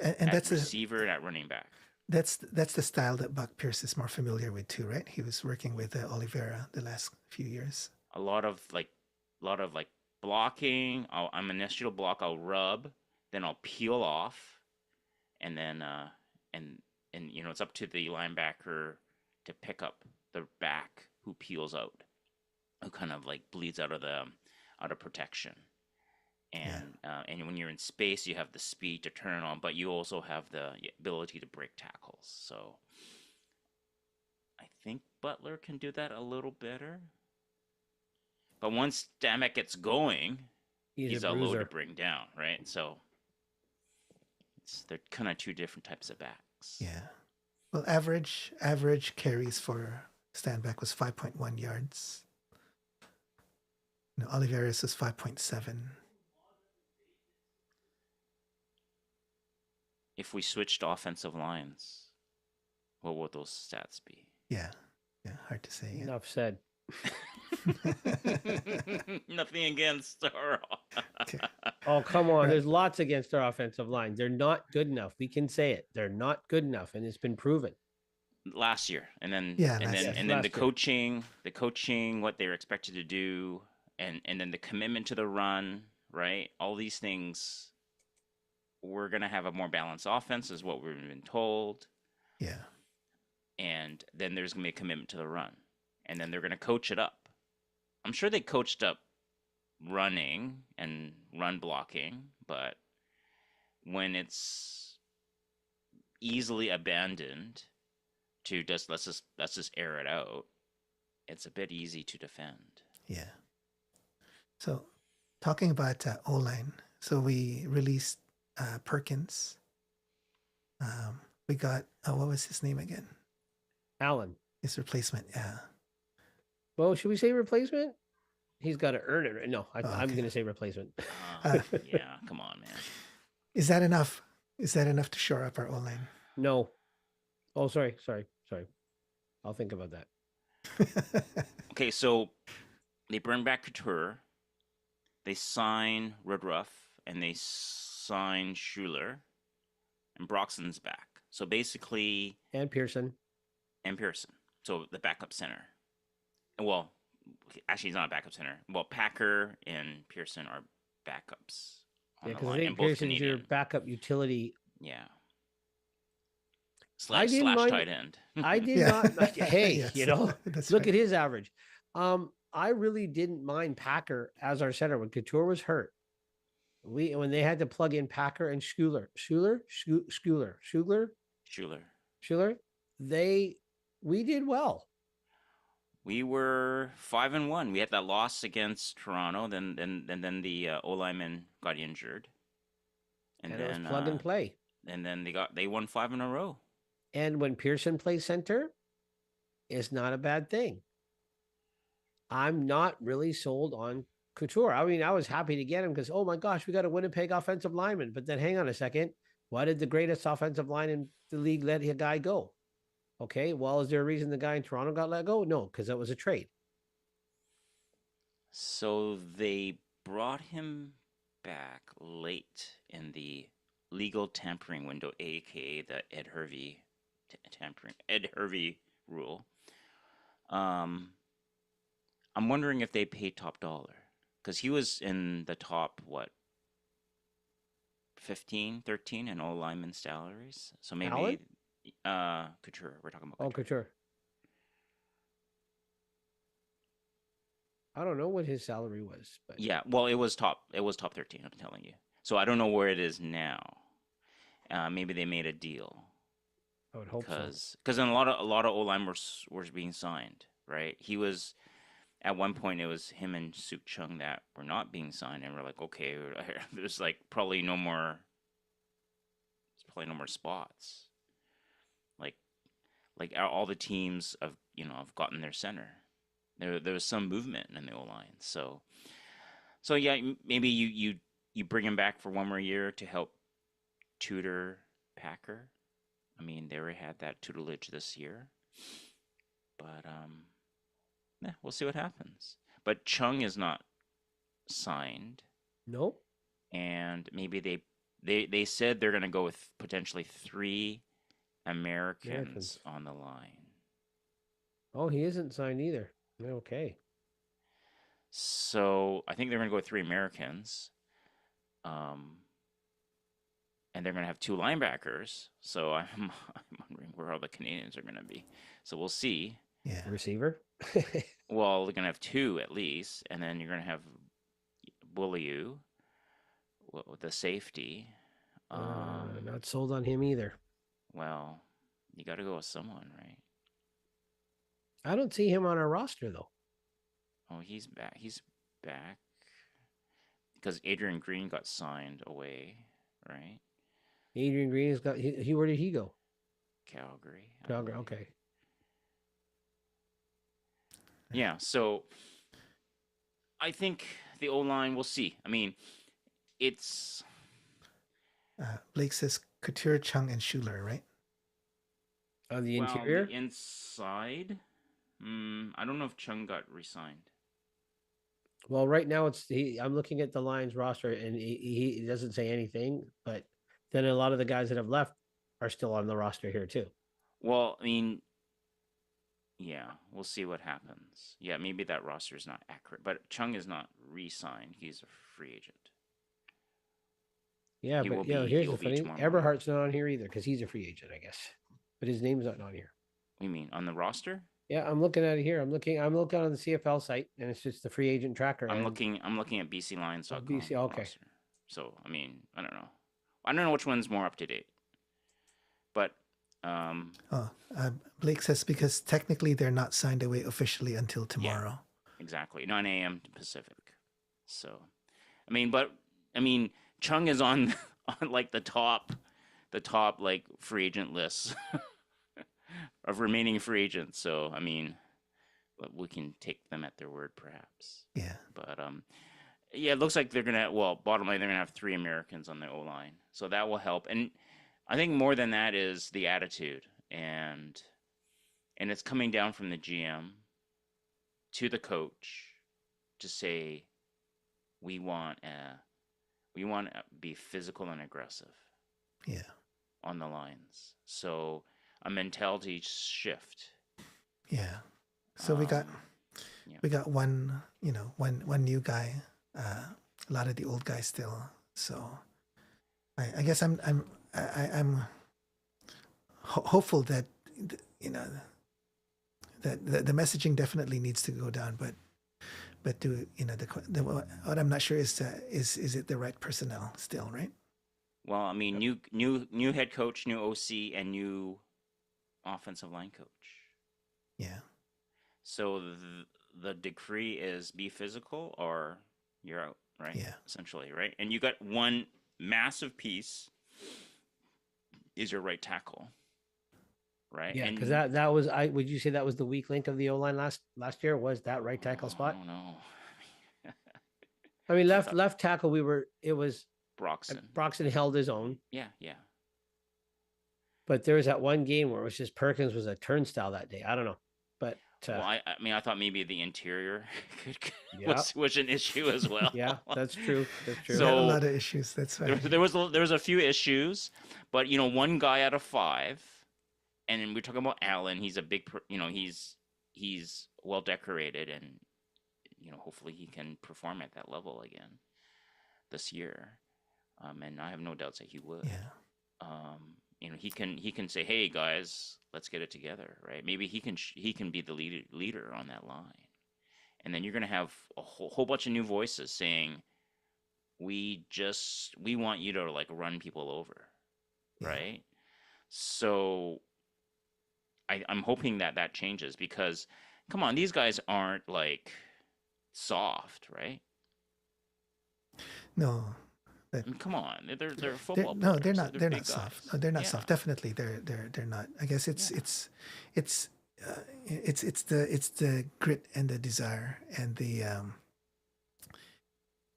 [SPEAKER 3] And that's
[SPEAKER 2] receiver and at running back.
[SPEAKER 3] That's the style that Buck Pierce is more familiar with too, right? He was working with Oliveira the last few years.
[SPEAKER 2] A lot of blocking. I'm initial block. I'll rub, then I'll peel off, and then and it's up to the linebacker to pick up the back who peels out, who kind of like bleeds out of protection. And when you're in space, you have the speed to turn it on, but you also have the ability to break tackles. So I think Butler can do that a little better. But once Stanback gets going, he's a load to bring down, right? So they're kind of two different types of backs.
[SPEAKER 3] Yeah. Well, average carries for Stanback was 5.1 yards. No, Oliveira's was 5.7.
[SPEAKER 2] If we switched offensive lines, what would those stats be?
[SPEAKER 3] Yeah. Yeah. Hard to say. Yeah.
[SPEAKER 1] Enough said.
[SPEAKER 2] Nothing against our.
[SPEAKER 3] Okay.
[SPEAKER 1] Oh, come on.
[SPEAKER 3] Right.
[SPEAKER 1] There's lots against our offensive line. They're not good enough. We can say it. They're not good enough, and it's been proven.
[SPEAKER 2] Last year, and then
[SPEAKER 3] Yeah,
[SPEAKER 2] and
[SPEAKER 3] last
[SPEAKER 2] then
[SPEAKER 3] year.
[SPEAKER 2] and then
[SPEAKER 1] Last
[SPEAKER 2] the coaching, what they were expected to do, and then the commitment to the run, right? All these things. We're gonna have a more balanced offense, is what we've been told,
[SPEAKER 3] Yeah.
[SPEAKER 2] and then there's gonna be a commitment to the run, and then they're gonna coach it up. I'm sure they coached up running and run blocking, but when it's easily abandoned to just let's just air it out, it's a bit easy to defend.
[SPEAKER 3] Yeah. So, talking about O-line, so we released Perkins. We got, what was his name again?
[SPEAKER 1] Allen.
[SPEAKER 3] His replacement. Yeah.
[SPEAKER 1] Well, should we say replacement? He's got to earn it. No, I'm
[SPEAKER 3] okay.
[SPEAKER 1] going to say replacement.
[SPEAKER 2] Yeah, come on, man.
[SPEAKER 3] Is that enough? Is that enough to shore up our O-line?
[SPEAKER 1] No. Oh, sorry. I'll think about that.
[SPEAKER 2] Okay, so they bring back Couture, they sign Woodruff, and they sign Schuler, and Broxton's back. So basically,
[SPEAKER 1] And Pearson.
[SPEAKER 2] So the backup center. Well, actually, he's not a backup center. Well, Packer and Pearson are backups on
[SPEAKER 1] Yeah,
[SPEAKER 2] the
[SPEAKER 1] because I
[SPEAKER 2] line,
[SPEAKER 1] think
[SPEAKER 2] and both
[SPEAKER 1] Pearson's your
[SPEAKER 2] Canadian.
[SPEAKER 1] backup utility.
[SPEAKER 2] Yeah.
[SPEAKER 1] I
[SPEAKER 2] Slash
[SPEAKER 1] didn't mind-
[SPEAKER 2] tight end.
[SPEAKER 1] I did
[SPEAKER 3] Yeah.
[SPEAKER 1] not. Hey,
[SPEAKER 3] Yes,
[SPEAKER 1] you know,
[SPEAKER 3] that's
[SPEAKER 1] look
[SPEAKER 3] right.
[SPEAKER 1] at his average. I really didn't mind Packer as our center when Couture was hurt. When they had to plug in Packer and Schuler, we did well.
[SPEAKER 2] We were 5-1. We had that loss against Toronto. Then the O lineman got injured,
[SPEAKER 1] And it was plug and play.
[SPEAKER 2] And then they won 5 in a row.
[SPEAKER 1] And when Pearson plays center, it's not a bad thing. I'm not really sold on Couture. I mean, I was happy to get him because, oh my gosh, we got a Winnipeg offensive lineman. But then hang on a second. Why did the greatest offensive line in the league let a guy go? Okay, well, is there a reason the guy in Toronto got let go? No, because that was a trade.
[SPEAKER 2] So they brought him back late in the legal tampering window, aka the Ed Hervey rule. I'm wondering if they paid top dollar, because he was in the top 15, 13 in all lineman salaries. So maybe Couture. We're talking about Couture.
[SPEAKER 1] Oh, Couture. I don't know what his salary was, but
[SPEAKER 2] Yeah, well, it was top 13, I'm telling you. So I don't know where it is now. Maybe they made a deal.
[SPEAKER 1] I would hope so.
[SPEAKER 2] Because then a lot of O-line were being signed, right? He was at one point, it was him and Suk Chung that were not being signed, and we're like, okay, there's probably no more spots. Like all the teams have gotten their center. There was some movement in the O-line, so yeah, maybe you bring him back for one more year to help tutor Packer. I mean, they already had that tutelage this year, but yeah, we'll see what happens. But Chung is not signed.
[SPEAKER 1] Nope.
[SPEAKER 2] And maybe they said they're going to go with potentially 3 Americans on the line.
[SPEAKER 1] Oh, he isn't signed either. Okay.
[SPEAKER 2] So I think they're going to go with 3 Americans. And they're going to have 2 linebackers. So I'm wondering where all the Canadians are going to be. So we'll see.
[SPEAKER 3] Yeah.
[SPEAKER 1] Receiver?
[SPEAKER 2] Well, they're going to have 2 at least. And then you're going to have Bulliu with the safety.
[SPEAKER 1] Not sold on him either.
[SPEAKER 2] Well, you got to go with someone, right?
[SPEAKER 1] I don't see him on our roster, though.
[SPEAKER 2] Oh, he's back. He's back. Because Adrian Green got signed away, right?
[SPEAKER 1] Adrian Green has got. Where did he go?
[SPEAKER 2] Calgary.
[SPEAKER 1] Calgary. Okay.
[SPEAKER 2] Yeah. So I think the O line. We'll see. I mean, it's
[SPEAKER 3] Blake says Couture, Chung, and Schuler, right?
[SPEAKER 1] On the
[SPEAKER 2] well the
[SPEAKER 1] interior.
[SPEAKER 2] inside. I don't know if Chung got re-signed.
[SPEAKER 1] Well, right now I'm looking at the Lions roster, and he doesn't say anything. But then a lot of the guys that have left are still on the roster here too.
[SPEAKER 2] Well, I mean, yeah, we'll see what happens. Yeah, maybe that roster is not accurate, but Chung is not re-signed. He's a free agent.
[SPEAKER 1] Yeah,
[SPEAKER 2] He will
[SPEAKER 1] but you know,
[SPEAKER 2] be. He
[SPEAKER 1] here's
[SPEAKER 2] will
[SPEAKER 1] the
[SPEAKER 2] be
[SPEAKER 1] funny:
[SPEAKER 2] tomorrow morning.
[SPEAKER 1] Eberhardt's not on here either because he's a free agent, I guess. But his name's not on here.
[SPEAKER 2] What do you mean on the roster?
[SPEAKER 1] Yeah, I'm looking at it here. I'm looking on the CFL site, and it's just the free agent tracker.
[SPEAKER 2] I'm
[SPEAKER 1] and
[SPEAKER 2] looking. I'm looking at BCLions.com.
[SPEAKER 1] BC. Okay,
[SPEAKER 2] roster. So I mean, I don't know. I don't know which one's more up to date. But
[SPEAKER 3] Oh, Blake says because technically they're not signed away officially until tomorrow.
[SPEAKER 2] exactly 9 a.m. Pacific. So, I mean, Chung is on on like the top like free agent lists of remaining free agents. So I mean, we can take them at their word, perhaps.
[SPEAKER 3] Yeah.
[SPEAKER 2] But yeah, it looks like they're gonna. Well, bottom line, they're gonna have 3 Americans on the O line, so that will help. And I think more than that is the attitude, and it's coming down from the GM to the coach to say we want to be physical and aggressive.
[SPEAKER 3] Yeah.
[SPEAKER 2] On the lines, so a mentality shift.
[SPEAKER 3] Yeah. So we got one, one new guy, a lot of the old guys still. So I guess I'm hopeful that that the messaging definitely needs to go down, but what I'm not sure is it the right personnel still, right?
[SPEAKER 2] Well, I mean, new head coach, new OC, and new offensive line coach.
[SPEAKER 3] Yeah.
[SPEAKER 2] So the decree is be physical or you're out, right?
[SPEAKER 3] Yeah.
[SPEAKER 2] Essentially, right? And you got one massive piece is your right tackle, right?
[SPEAKER 1] yeah,
[SPEAKER 2] And
[SPEAKER 1] because that was would you say that was the weak link of the O line last year? Was that right tackle spot?
[SPEAKER 2] I don't know.
[SPEAKER 1] I mean, left tackle. It was
[SPEAKER 2] Broxton.
[SPEAKER 1] Broxton held his own.
[SPEAKER 2] Yeah.
[SPEAKER 1] But there was that one game where it was just Perkins was a turnstile that day. I don't know, but
[SPEAKER 2] well, I mean, I thought maybe the interior
[SPEAKER 1] Yeah.
[SPEAKER 2] was an issue as well.
[SPEAKER 1] yeah, that's true. That's true.
[SPEAKER 3] So,
[SPEAKER 2] So-
[SPEAKER 3] a lot of issues. That's right.
[SPEAKER 2] there was a few issues, but one guy out of 5, and then we're talking about Allen. He's a big, he's well decorated, and hopefully he can perform at that level again this year. And I have no doubts that he would.
[SPEAKER 3] Yeah.
[SPEAKER 2] He can say, "Hey guys, let's get it together," right? Maybe he can be the leader on that line, and then you're gonna have a whole bunch of new voices saying, "We want you to like run people over,"
[SPEAKER 3] Yeah.
[SPEAKER 2] right? So I'm hoping that changes because, come on, these guys aren't like soft, right?
[SPEAKER 3] No.
[SPEAKER 2] I mean, come on, they're
[SPEAKER 3] They're,
[SPEAKER 2] football.
[SPEAKER 3] no,
[SPEAKER 2] players.
[SPEAKER 3] they're not. They're
[SPEAKER 2] big
[SPEAKER 3] not soft.
[SPEAKER 2] guys.
[SPEAKER 3] No, they're not
[SPEAKER 2] Yeah.
[SPEAKER 3] soft. Definitely, they're not. I guess it's the grit and the desire and the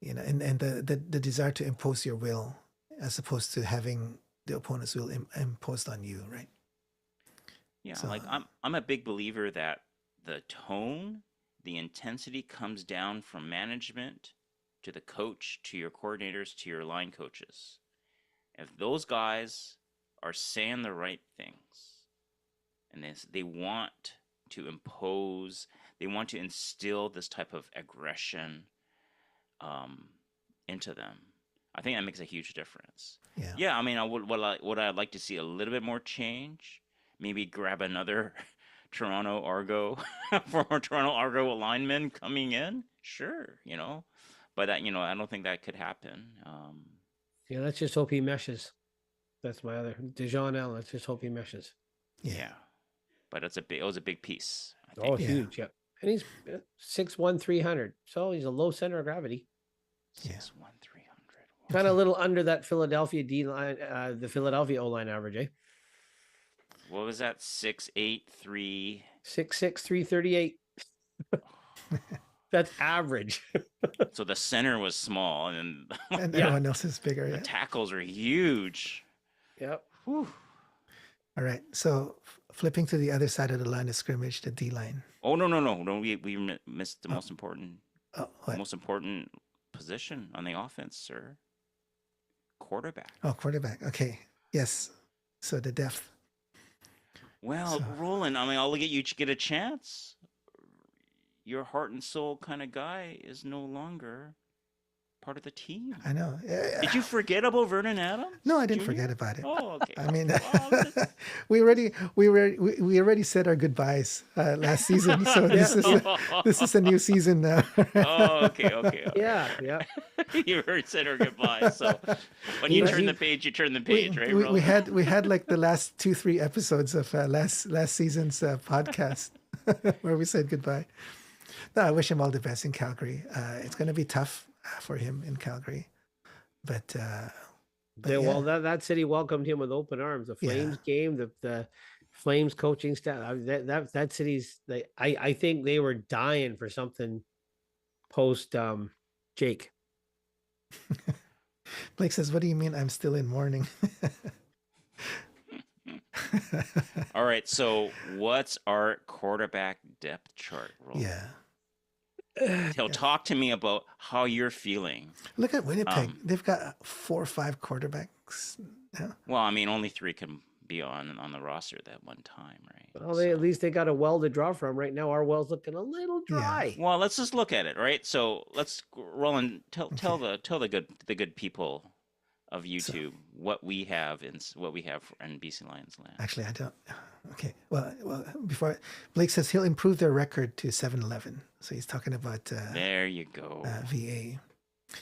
[SPEAKER 3] and the desire to impose your will as opposed to having the opponent's will imposed on you, right?
[SPEAKER 2] Yeah,
[SPEAKER 3] So-
[SPEAKER 2] like I'm a big believer that the tone, the intensity comes down from management to the coach, to your coordinators, to your line coaches. If those guys are saying the right things and they want to impose, they want to instill this type of aggression into them, I think that makes a huge difference.
[SPEAKER 3] Yeah.
[SPEAKER 2] Yeah, I mean, would I like to see a little bit more change? Maybe grab another Toronto Argo, former Toronto Argo lineman coming in. Sure, but that I don't think that could happen.
[SPEAKER 1] Yeah, let's just hope he meshes. That's my other Dijon Allen. Let's just hope he meshes.
[SPEAKER 2] Yeah, but it was a big piece. I
[SPEAKER 1] Oh,
[SPEAKER 2] think.
[SPEAKER 3] Yeah.
[SPEAKER 1] huge. Yeah, and he's 6'1", 300. So he's a low center of gravity.
[SPEAKER 3] Yeah.
[SPEAKER 2] 6'1", 300.
[SPEAKER 1] Kind of a little under that Philadelphia D line, the Philadelphia O line average, eh?
[SPEAKER 2] What was that? 6'8", 3.
[SPEAKER 1] 6'6", 338. That's average.
[SPEAKER 2] So the center was small, and
[SPEAKER 3] And
[SPEAKER 1] Yeah.
[SPEAKER 3] everyone else is bigger.
[SPEAKER 2] the
[SPEAKER 3] Yeah.
[SPEAKER 2] tackles were huge.
[SPEAKER 1] Yep.
[SPEAKER 2] Whew.
[SPEAKER 3] All right. So flipping to the other side of the line of scrimmage, the D line.
[SPEAKER 2] Oh no. We missed the
[SPEAKER 3] Oh.
[SPEAKER 2] most important
[SPEAKER 3] What?
[SPEAKER 2] most important position on the offense, sir. Quarterback.
[SPEAKER 3] Oh, quarterback. Okay. Yes. So the depth.
[SPEAKER 2] Well,
[SPEAKER 3] So-
[SPEAKER 2] Roland, I mean, I'll get you to get a chance. Your heart and soul kind of guy is no longer part of the team.
[SPEAKER 3] I know.
[SPEAKER 2] Did you forget about Vernon Adams?
[SPEAKER 3] No, I didn't
[SPEAKER 2] Jr.?
[SPEAKER 3] forget about it.
[SPEAKER 2] Oh, okay.
[SPEAKER 3] I mean,
[SPEAKER 2] Well, just-
[SPEAKER 3] we already said our goodbyes last season. So this is a new season now.
[SPEAKER 2] Oh, okay.
[SPEAKER 1] Yeah. Yeah.
[SPEAKER 2] You already said our goodbye. So when you turn the page, you turn the page, right?
[SPEAKER 3] we
[SPEAKER 2] Roland?
[SPEAKER 3] had like the last 2-3 episodes of last season's podcast where we said goodbye. No, I wish him all the best in Calgary. It's going to be tough for him in Calgary, but
[SPEAKER 1] Well, that city welcomed him with open arms. The Flames game, the Flames coaching staff. That city's. I think they were dying for something post Jake.
[SPEAKER 3] Blake says, "What do you mean? I'm still in mourning."
[SPEAKER 2] All right. So what's our quarterback depth chart, Roland?
[SPEAKER 3] Yeah.
[SPEAKER 2] Talk to me about how you're feeling.
[SPEAKER 3] Look at Winnipeg. They've got 4 or 5 quarterbacks. Yeah.
[SPEAKER 2] Well, I mean, only 3 can be on the roster at that one time, right?
[SPEAKER 1] Well, at least they got a well to draw from. Right now, our well's looking a little dry.
[SPEAKER 2] Well, let's just look at it, right? So let's, Roland, tell the good people of YouTube what we have in BC Lions land.
[SPEAKER 3] Actually, I don't. Okay. Well, before Blake says he'll improve their record to 7-11. So he's talking about
[SPEAKER 2] There you go.
[SPEAKER 3] VA.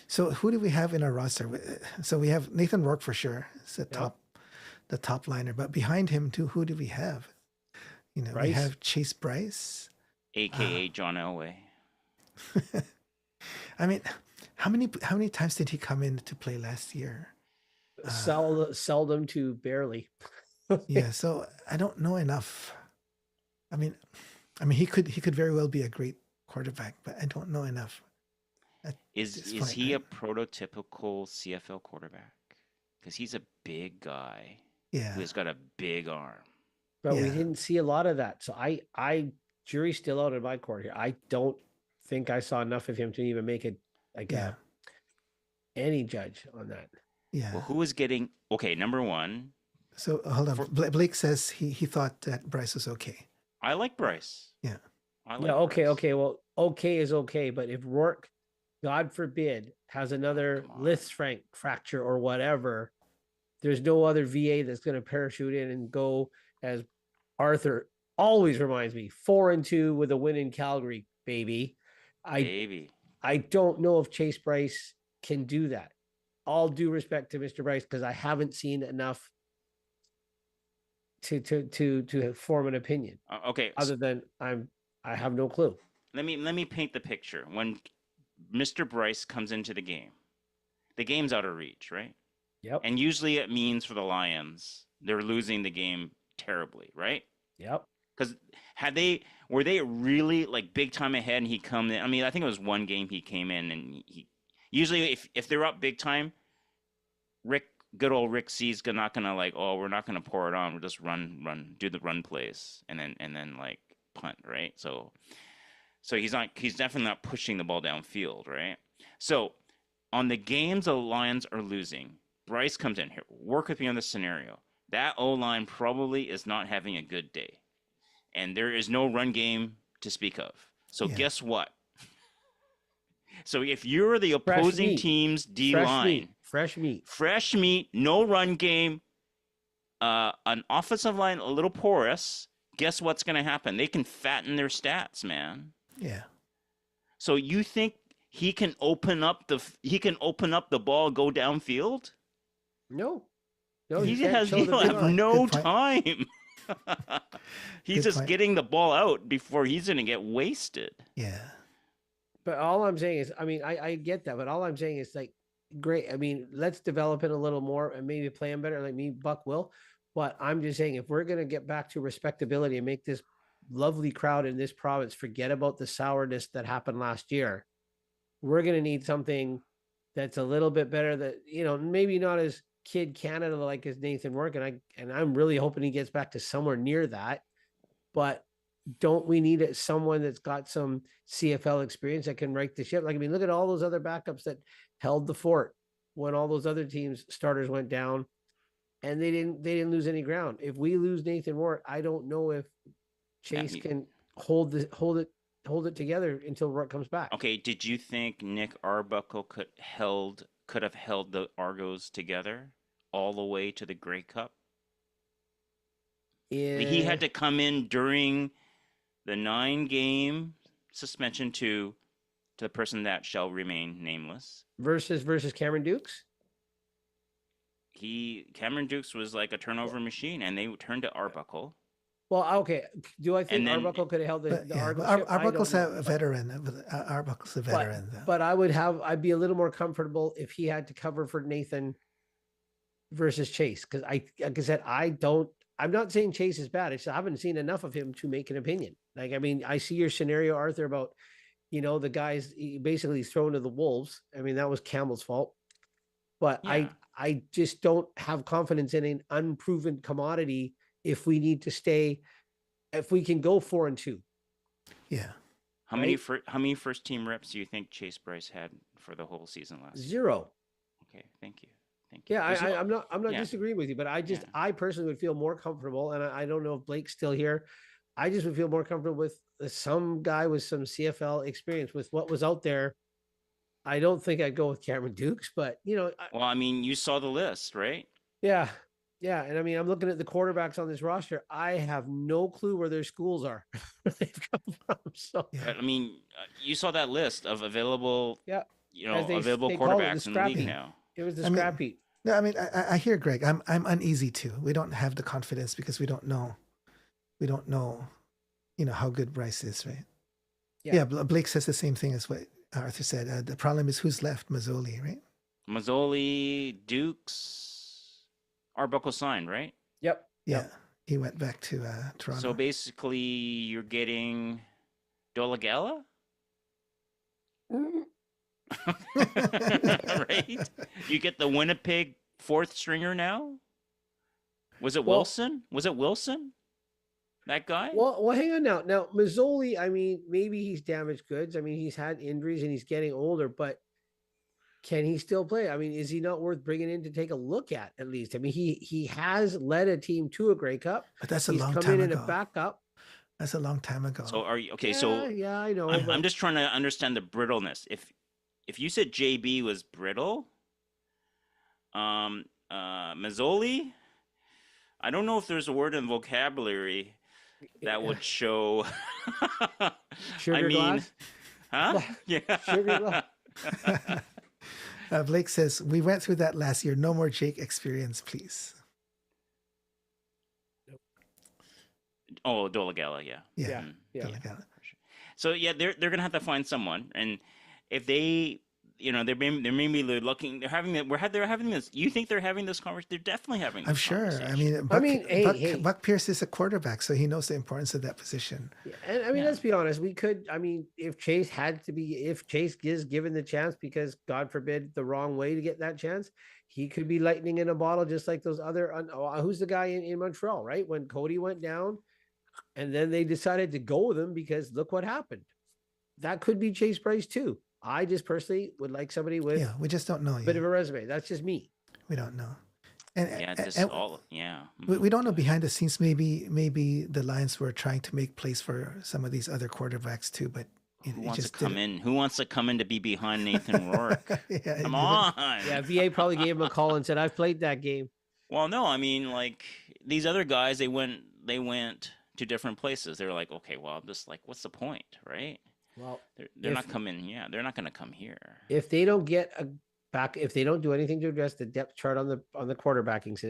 [SPEAKER 3] So who do we have in our roster? So we have Nathan Rourke for sure. It's the top liner. But behind him, too, who do we have? You know, we have Chase Bryce,
[SPEAKER 2] AKA John Elway.
[SPEAKER 3] I mean, how many times did he come in to play last year?
[SPEAKER 1] Seldom to barely.
[SPEAKER 3] Yeah, so I don't know enough. I mean, he could very well be a great quarterback, but I don't know enough.
[SPEAKER 2] Is he a prototypical CFL quarterback? Because he's a big guy.
[SPEAKER 3] Yeah.
[SPEAKER 2] Who's got a big arm.
[SPEAKER 1] But we didn't see a lot of that. So I jury's still out in my court here. I don't think I saw enough of him to even make it any judge on that.
[SPEAKER 3] Yeah.
[SPEAKER 2] Well, who was getting number one?
[SPEAKER 3] So hold on. Blake says he thought that Bryce was okay.
[SPEAKER 2] I like Bryce.
[SPEAKER 3] Yeah.
[SPEAKER 1] Okay. Well, okay is okay, but if Rourke, God forbid, has another Lisfranc fracture or whatever, there's no other VA that's going to parachute in and go, as Arthur always reminds me, 4-2 with a win in Calgary, baby. I don't know if Chase Bryce can do that. All due respect to Mr. Bryce, because I haven't seen enough to form an opinion.
[SPEAKER 2] Okay.
[SPEAKER 1] Other than I have no clue.
[SPEAKER 2] Let me paint the picture. When Mr. Bryce comes into the game's out of reach, right?
[SPEAKER 1] Yep.
[SPEAKER 2] And usually it means for the Lions, they're losing the game terribly, right?
[SPEAKER 1] Yep.
[SPEAKER 2] Because were they really like big time ahead and he come in? I mean, I think it was one game he came in and he usually if they're up big time, good old Rick C's not gonna like, oh, we're not gonna pour it on, we'll just do the run plays and then like punt, right? So he's definitely not pushing the ball downfield, right? So on the games the Lions are losing, Bryce comes in here. Work with me on this scenario. That O-line probably is not having a good day. And there is no run game to speak of. So guess what? So if you're the opposing team's D-line.
[SPEAKER 1] Fresh meat.
[SPEAKER 2] No run game, an offensive line a little porous, guess what's going to happen? They can fatten their stats, man.
[SPEAKER 3] Yeah.
[SPEAKER 2] So you think he can open up the ball, go downfield?
[SPEAKER 1] No,
[SPEAKER 2] he'll have no time. He's just getting the ball out before he's going to get wasted.
[SPEAKER 3] Yeah.
[SPEAKER 1] But all I'm saying is, I mean, I get that, but all I'm saying is like, great. I mean, let's develop it a little more and maybe play him better like me, Buck will. But I'm just saying, if we're going to get back to respectability and make this lovely crowd in this province forget about the sourness that happened last year. We're going to need something that's a little bit better, that, you know, maybe not as Kid Canada like as Nathan Rourke, and I'm really hoping he gets back to somewhere near that. But don't we need someone that's got some CFL experience that can right the ship? Like, I mean, look at all those other backups that held the fort when all those other teams starters went down, and they didn't lose any ground. If we lose Nathan Rourke, I don't know if Chase can hold it together until Rourke comes back.
[SPEAKER 2] Okay, did you think Nick Arbuckle could have held the Argos together all the way to the Grey Cup? He had to come in during the 9-game suspension to the person that shall remain nameless.
[SPEAKER 1] Versus Cameron Dukes?
[SPEAKER 2] Cameron Dukes was like a turnover machine, and they turned to Arbuckle.
[SPEAKER 1] Well, okay. Do I think Arbuckle could have held the Argos?
[SPEAKER 3] Arbuckle's a veteran. Arbuckle's a veteran, though.
[SPEAKER 1] But I'd be a little more comfortable if he had to cover for Nathan versus Chase, because like I said, I'm not saying Chase is bad. I haven't seen enough of him to make an opinion. Like, I mean, I see your scenario, Arthur, about, you know, the guys basically thrown to the wolves. I mean, that was Campbell's fault. But yeah. I just don't have confidence in an unproven commodity if we need to stay, if we can go 4-2.
[SPEAKER 3] Yeah.
[SPEAKER 2] How many first team reps do you think Chase Bryce had for the whole season last year?
[SPEAKER 1] 0.
[SPEAKER 2] Okay, thank you.
[SPEAKER 1] Yeah, I'm not disagreeing with you, but I personally would feel more comfortable, and I don't know if Blake's still here. I just would feel more comfortable with some guy with some CFL experience with what was out there. I don't think I'd go with Cameron Dukes, but, you know.
[SPEAKER 2] Well, I mean, you saw the list, right?
[SPEAKER 1] Yeah. Yeah. And I mean, I'm looking at the quarterbacks on this roster. I have no clue where their schools are, where they've come from. So,
[SPEAKER 2] I mean, you saw that list of available, available
[SPEAKER 1] they
[SPEAKER 2] quarterbacks in the league now.
[SPEAKER 1] It was the scrap heap.
[SPEAKER 3] No, I mean, I hear Greg. I'm uneasy too. We don't have the confidence because we don't know, you know, how good Bryce is, right? Yeah. Blake says the same thing as what Arthur said. The problem is who's left. Mazzoli, right?
[SPEAKER 2] Mazzoli, Dukes, Arbuckle signed, right?
[SPEAKER 1] Yep.
[SPEAKER 3] Yeah. He went back to Toronto.
[SPEAKER 2] So basically, you're getting Dolagala? Right? You get the Winnipeg fourth stringer now? Was it Wilson? Was it Wilson? That guy?
[SPEAKER 1] Well, hang on now. Now, Mazzoli, I mean, maybe he's damaged goods. I mean, he's had injuries and he's getting older, but can he still play? I mean, is he not worth bringing in to take a look at least? I mean, he has led a team to a Grey Cup.
[SPEAKER 3] But that's a long time ago. He's come in a backup. That's a long time ago.
[SPEAKER 2] So are you okay?
[SPEAKER 1] Yeah, I know.
[SPEAKER 2] I'm just trying to understand the brittleness. If you said JB was brittle, Mazzoli, I don't know if there's a word in vocabulary that would show.
[SPEAKER 1] Sugar glass?
[SPEAKER 2] Huh? Yeah.
[SPEAKER 1] Sugar glass.
[SPEAKER 3] Blake says, we went through that last year. No more Jake experience, please.
[SPEAKER 2] Oh, Dolagala, yeah.
[SPEAKER 3] Yeah.
[SPEAKER 2] Dolagala. So yeah, they're gonna have to find someone, and if they, you know, they're maybe looking, they're having this. You think they're having this conversation? They're definitely having. This
[SPEAKER 3] I'm sure. Buck Pierce is a quarterback, so he knows the importance of that position.
[SPEAKER 1] Yeah. And I mean, let's be honest. We could. I mean, if Chase is given the chance, because God forbid the wrong way to get that chance, he could be lightning in a bottle, just like those other. Who's the guy in Montreal, right? When Cody went down, and then they decided to go with him because look what happened. That could be Chase Bryce too. I just personally would like somebody with
[SPEAKER 3] we just don't know
[SPEAKER 1] a bit of a resume. That's just me.
[SPEAKER 3] We don't know. We don't know behind the scenes. Maybe the Lions were trying to make place for some of these other quarterbacks too, but
[SPEAKER 2] who wants to come in? Who wants to come in to be behind Nathan Rourke? Come on.
[SPEAKER 1] Yeah, VA probably gave him a call and said, "I've played that game."
[SPEAKER 2] Well, no, I mean, like these other guys, they went to different places. They're like, okay, well, I'm just like, what's the point, right?
[SPEAKER 1] Well,
[SPEAKER 2] they're not coming. Yeah, they're not going to come here
[SPEAKER 1] if they don't get if they don't do anything to address the depth chart on the quarterbacking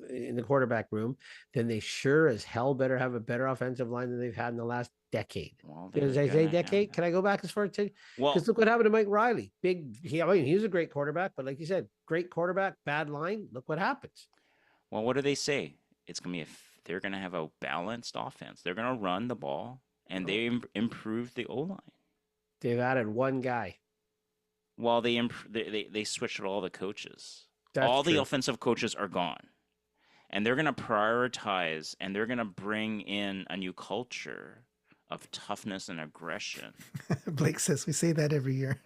[SPEAKER 1] in the quarterback room, then they sure as hell better have a better offensive line than they've had in the last decade.
[SPEAKER 2] Well,
[SPEAKER 1] Did I say decade? Can I go back as far as because look what happened to Mike Riley. He was a great quarterback, but like you said, great quarterback, bad line. Look what happens.
[SPEAKER 2] Well, what do they say? It's going to be they're going to have a balanced offense. They're going to run the ball, and they improved the O-line.
[SPEAKER 1] They've added one guy.
[SPEAKER 2] Well, they switched with all the coaches.
[SPEAKER 1] That's
[SPEAKER 2] all the
[SPEAKER 1] true.
[SPEAKER 2] offensive coaches are gone. And they're going to prioritize, and they're going to bring in a new culture of toughness and aggression.
[SPEAKER 3] Blake says we say that every year.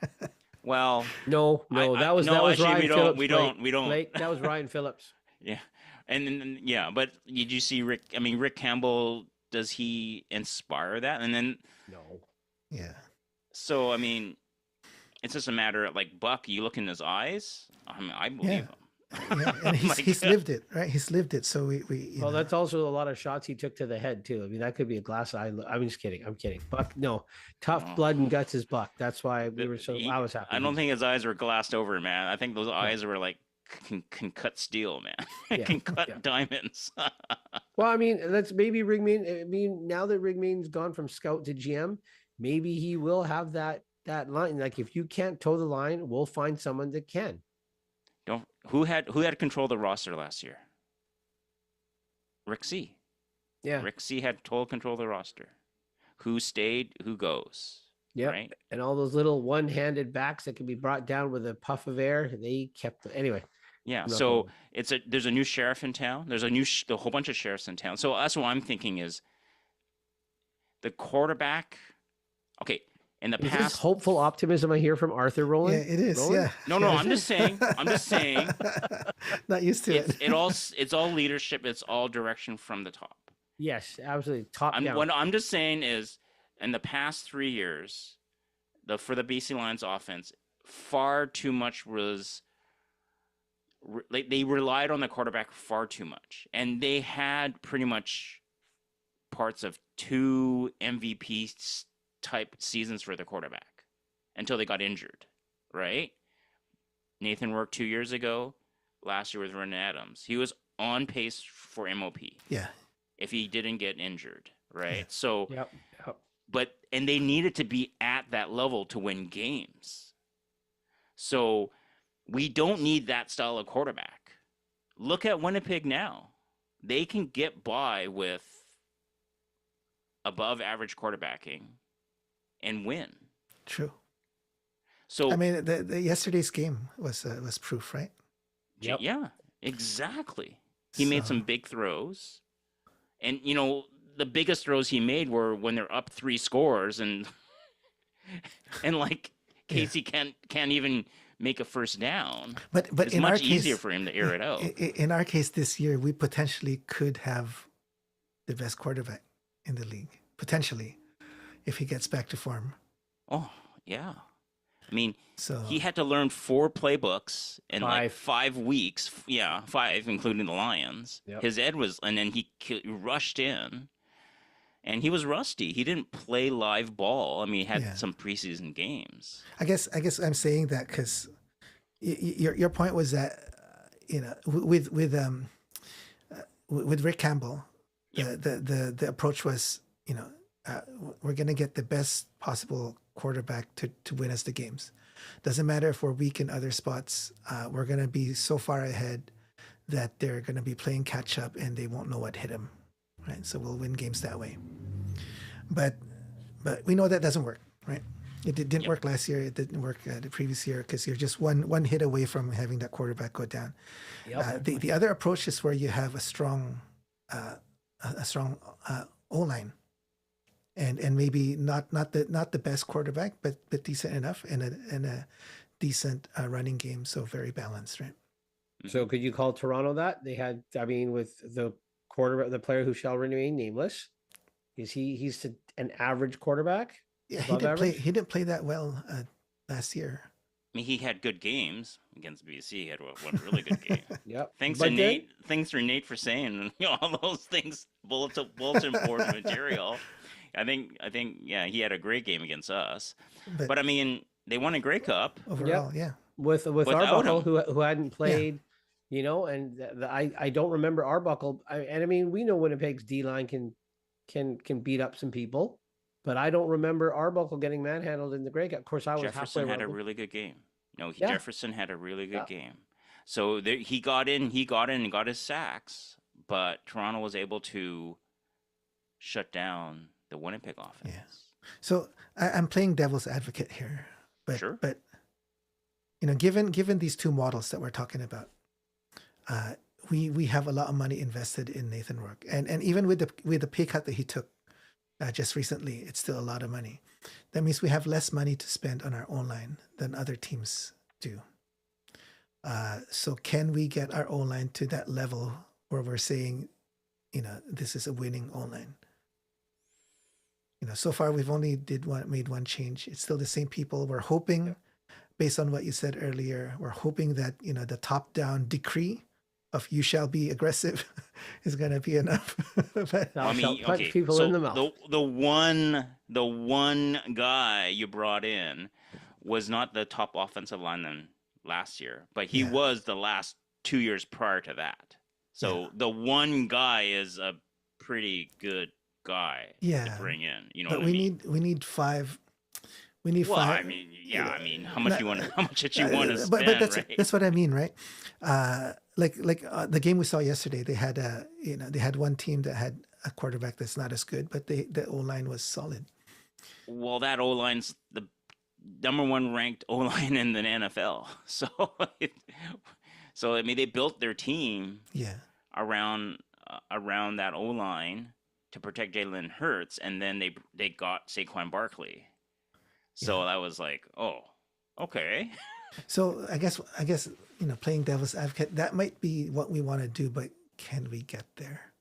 [SPEAKER 2] Well,
[SPEAKER 1] No, that was Ryan Phillips.
[SPEAKER 2] We don't.
[SPEAKER 1] Blake, that was Ryan Phillips.
[SPEAKER 2] Yeah, and then, yeah, but did you see Rick? I mean, Rick Campbell. Does he inspire that? And then
[SPEAKER 1] No.
[SPEAKER 3] Yeah.
[SPEAKER 2] So I mean, it's just a matter of like Buck. You look in his eyes. I mean, I believe him.
[SPEAKER 3] Yeah, and he's lived it, right? He's lived it. So we
[SPEAKER 1] Well, that's also a lot of shots he took to the head too. I mean, that could be a glass eye. I'm just kidding. I'm kidding. Buck, no, tough blood and guts is Buck. That's why we were so. I was happy.
[SPEAKER 2] I don't think his eyes were glassed over, man. I think those eyes were like can cut steel, man. Can cut diamonds.
[SPEAKER 1] Well, I mean, let's maybe Rigmain. I mean, now that Rigmain's gone from scout to GM, maybe he will have that line. Like, if you can't toe the line, we'll find someone that can.
[SPEAKER 2] Who had control of the roster last year? Rick C.
[SPEAKER 1] Yeah.
[SPEAKER 2] Rick C had total control of the roster. Who stayed, who goes.
[SPEAKER 1] Yeah.
[SPEAKER 2] Right?
[SPEAKER 1] And all those little one-handed backs that can be brought down with a puff of air, they kept them. Anyway.
[SPEAKER 2] Yeah. So there's a new sheriff in town. There's a whole bunch of sheriffs in town. So that's what I'm thinking is the quarterback. Okay. In the past,
[SPEAKER 1] this hopeful optimism I hear from Arthur Roland.
[SPEAKER 3] Yeah, it is.
[SPEAKER 1] Roland?
[SPEAKER 3] Yeah.
[SPEAKER 2] No, I'm just saying.
[SPEAKER 3] Not used to it.
[SPEAKER 2] It's all leadership. It's all direction from the top.
[SPEAKER 1] Yes, absolutely. Top down.
[SPEAKER 2] What I'm just saying is, in the past 3 years, for the BC Lions offense, far too much was. They relied on the quarterback far too much, and they had pretty much parts of 2 MVP type seasons for the quarterback until they got injured, right? Nathan Rourke 2 years ago, last year with Vernon Adams. He was on pace for MOP.
[SPEAKER 3] Yeah.
[SPEAKER 2] If he didn't get injured, right? Yeah. So,
[SPEAKER 1] yep.
[SPEAKER 2] And they needed to be at that level to win games. So we don't need that style of quarterback. Look at Winnipeg now. They can get by with above average quarterbacking and win.
[SPEAKER 3] True.
[SPEAKER 2] So
[SPEAKER 3] I mean, the yesterday's game was proof, right?
[SPEAKER 2] Yep. Yeah, exactly. He made some big throws, and the biggest throws he made were when they're up 3 scores, and like Casey can't even make a first down. But it's
[SPEAKER 3] in
[SPEAKER 2] much
[SPEAKER 3] our case,
[SPEAKER 2] easier for him to air it out.
[SPEAKER 3] In our case this year, we potentially could have the best quarterback in the league, potentially, if he gets back to form.
[SPEAKER 2] Oh, yeah. I mean, he had to learn 4 playbooks in like 5 weeks. Yeah, 5, including the Lions. Yep. His ed was, and then he rushed in, and he was rusty. He didn't play live ball. I mean, he had some preseason games.
[SPEAKER 3] I guess I'm saying that because your point was that with Rick Campbell, the approach was we're going to get the best possible quarterback to win us the games. Doesn't matter if we're weak in other spots. We're going to be so far ahead that they're going to be playing catch up and they won't know what hit them. Right. So we'll win games that way. But we know that doesn't work. Right. It didn't work last year. It didn't work the previous year because you're just one hit away from having that quarterback go down. Yep. The other approach is where you have a strong O-line. And maybe not the best quarterback, but decent enough, and a decent running game, so very balanced, right?
[SPEAKER 1] So could you call Toronto that? They had, I mean, with the quarterback, the player who shall remain nameless, he's an average quarterback?
[SPEAKER 3] Yeah, he didn't play that well last year.
[SPEAKER 2] I mean, he had good games against BC. He had one really good game.
[SPEAKER 1] Yep.
[SPEAKER 2] Thanks to Nate for saying all those things, bulletin board material. I think, yeah, he had a great game against us. But I mean, they won a Grey Cup
[SPEAKER 3] overall, yeah.
[SPEAKER 1] With Arbuckle, who hadn't played, and I don't remember Arbuckle. And I mean, we know Winnipeg's D line can beat up some people, but I don't remember Arbuckle getting manhandled in the Grey Cup. Of course, I was
[SPEAKER 2] Jefferson had a really good game. Jefferson had a really good game. So he got in and got his sacks. but Toronto was able to shut down the Winnipeg offense.
[SPEAKER 3] Yeah. So I'm playing devil's advocate here, but
[SPEAKER 2] Sure.
[SPEAKER 3] given these two models that we're talking about, we have a lot of money invested in Nathan Rourke, and even with the pay cut that he took just recently, it's still a lot of money. That means we have less money to spend on our own line than other teams do. So can we get our own line to that level where we're saying, this is a winning own line? So far we've only made one change. It's still the same people. We're hoping, based on what you said earlier, we're hoping that the top-down decree of "you shall be aggressive" is going to be enough. But,
[SPEAKER 1] Thou shalt punch people in the mouth.
[SPEAKER 2] the one guy you brought in was not the top offensive lineman last year, but he was the last 2 years prior to that. So the one guy is a pretty good guy to bring in. You know,
[SPEAKER 3] but
[SPEAKER 2] what I mean?
[SPEAKER 3] we need five. We need
[SPEAKER 2] Well,
[SPEAKER 3] five.
[SPEAKER 2] I mean, how much you want? How much did you want to spend?
[SPEAKER 3] But
[SPEAKER 2] right?
[SPEAKER 3] that's what I mean, right? Like the game we saw yesterday, they had they had one team that had a quarterback that's not as good, but the O line was solid.
[SPEAKER 2] Well, that O line's the number one ranked O line in the NFL. So I mean, they built their team around that O line to protect Jalen Hurts, and then they got Saquon Barkley. So that was like, oh, okay.
[SPEAKER 3] So I guess playing devil's advocate, that might be what we want to do, but can we get there?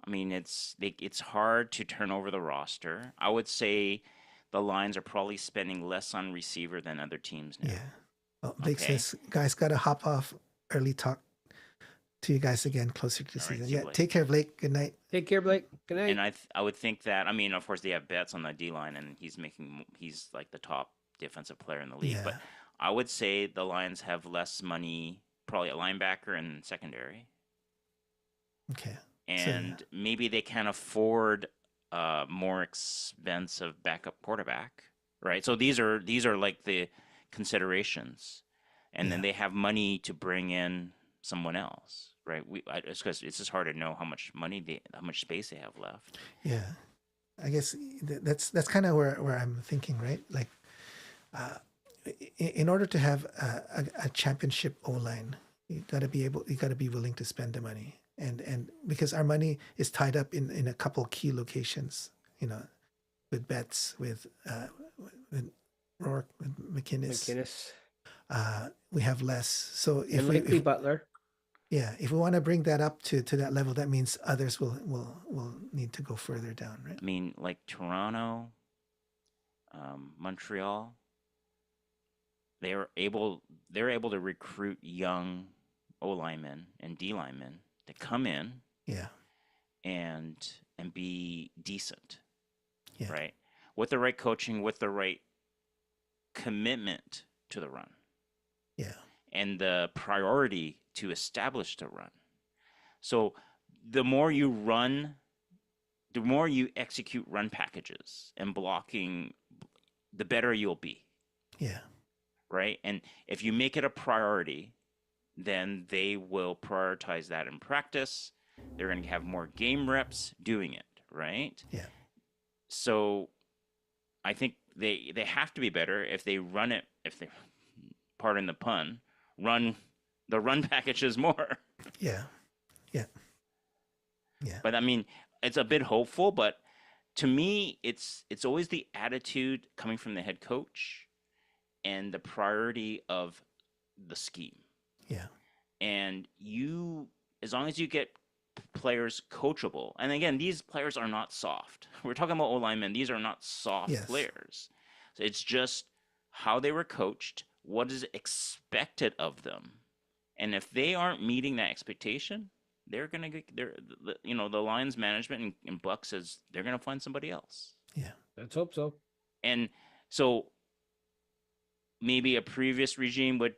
[SPEAKER 2] I mean, it's hard to turn over the roster. I would say the Lions are probably spending less on receiver than other teams now.
[SPEAKER 3] Yeah. Well, Blake says, guys, got to hop off. Early talk to you guys again closer to the season.
[SPEAKER 2] Right, Blake.
[SPEAKER 3] Take care, Blake. Good night.
[SPEAKER 1] Take care, Blake. Good night.
[SPEAKER 2] And I would think that, I mean, of course they have bets on the D line, and he's like the top defensive player in the league.
[SPEAKER 3] Yeah.
[SPEAKER 2] But I would say the Lions have less money, probably at linebacker and secondary.
[SPEAKER 3] Okay.
[SPEAKER 2] And maybe they can't afford more expensive backup quarterback, right? So these are like the considerations, and then they have money to bring in someone else, right? It's just hard to know how much space they have left.
[SPEAKER 3] Yeah, I guess that's kind of where I'm thinking, right? Like, in order to have a championship O line, you got to be willing to spend the money. And because our money is tied up in a couple key locations, with Betts, with Rourke, with McInnes. We have less. So if
[SPEAKER 1] Butler.
[SPEAKER 3] Yeah, if we want to bring that up to that level, that means others will need to go further down, right?
[SPEAKER 2] I mean, like Toronto, Montreal, they're able to recruit young O linemen and D linemen to come in, and be decent, right? With the right coaching, with the right commitment to the run, and the priority to establish the run. So the more you run, the more you execute run packages and blocking, the better you'll be.
[SPEAKER 3] Yeah.
[SPEAKER 2] Right? And if you make it a priority, then they will prioritize that in practice. They're going to have more game reps doing it, right?
[SPEAKER 3] Yeah.
[SPEAKER 2] So I think they have to be better if they run it, if they, pardon the pun, run the run packages more.
[SPEAKER 3] Yeah.
[SPEAKER 2] But I mean, it's a bit hopeful, but to me, it's always the attitude coming from the head coach and the priority of the scheme.
[SPEAKER 3] Yeah.
[SPEAKER 2] And as long as you get players coachable, and again, these players are not soft. We're talking about O-linemen. These are not soft players. So it's just how they were coached, what is expected of them. And if they aren't meeting that expectation, they're going to get the Lions management and Buck says they're going to find somebody else.
[SPEAKER 3] Yeah.
[SPEAKER 1] Let's hope so.
[SPEAKER 2] And so maybe a previous regime would,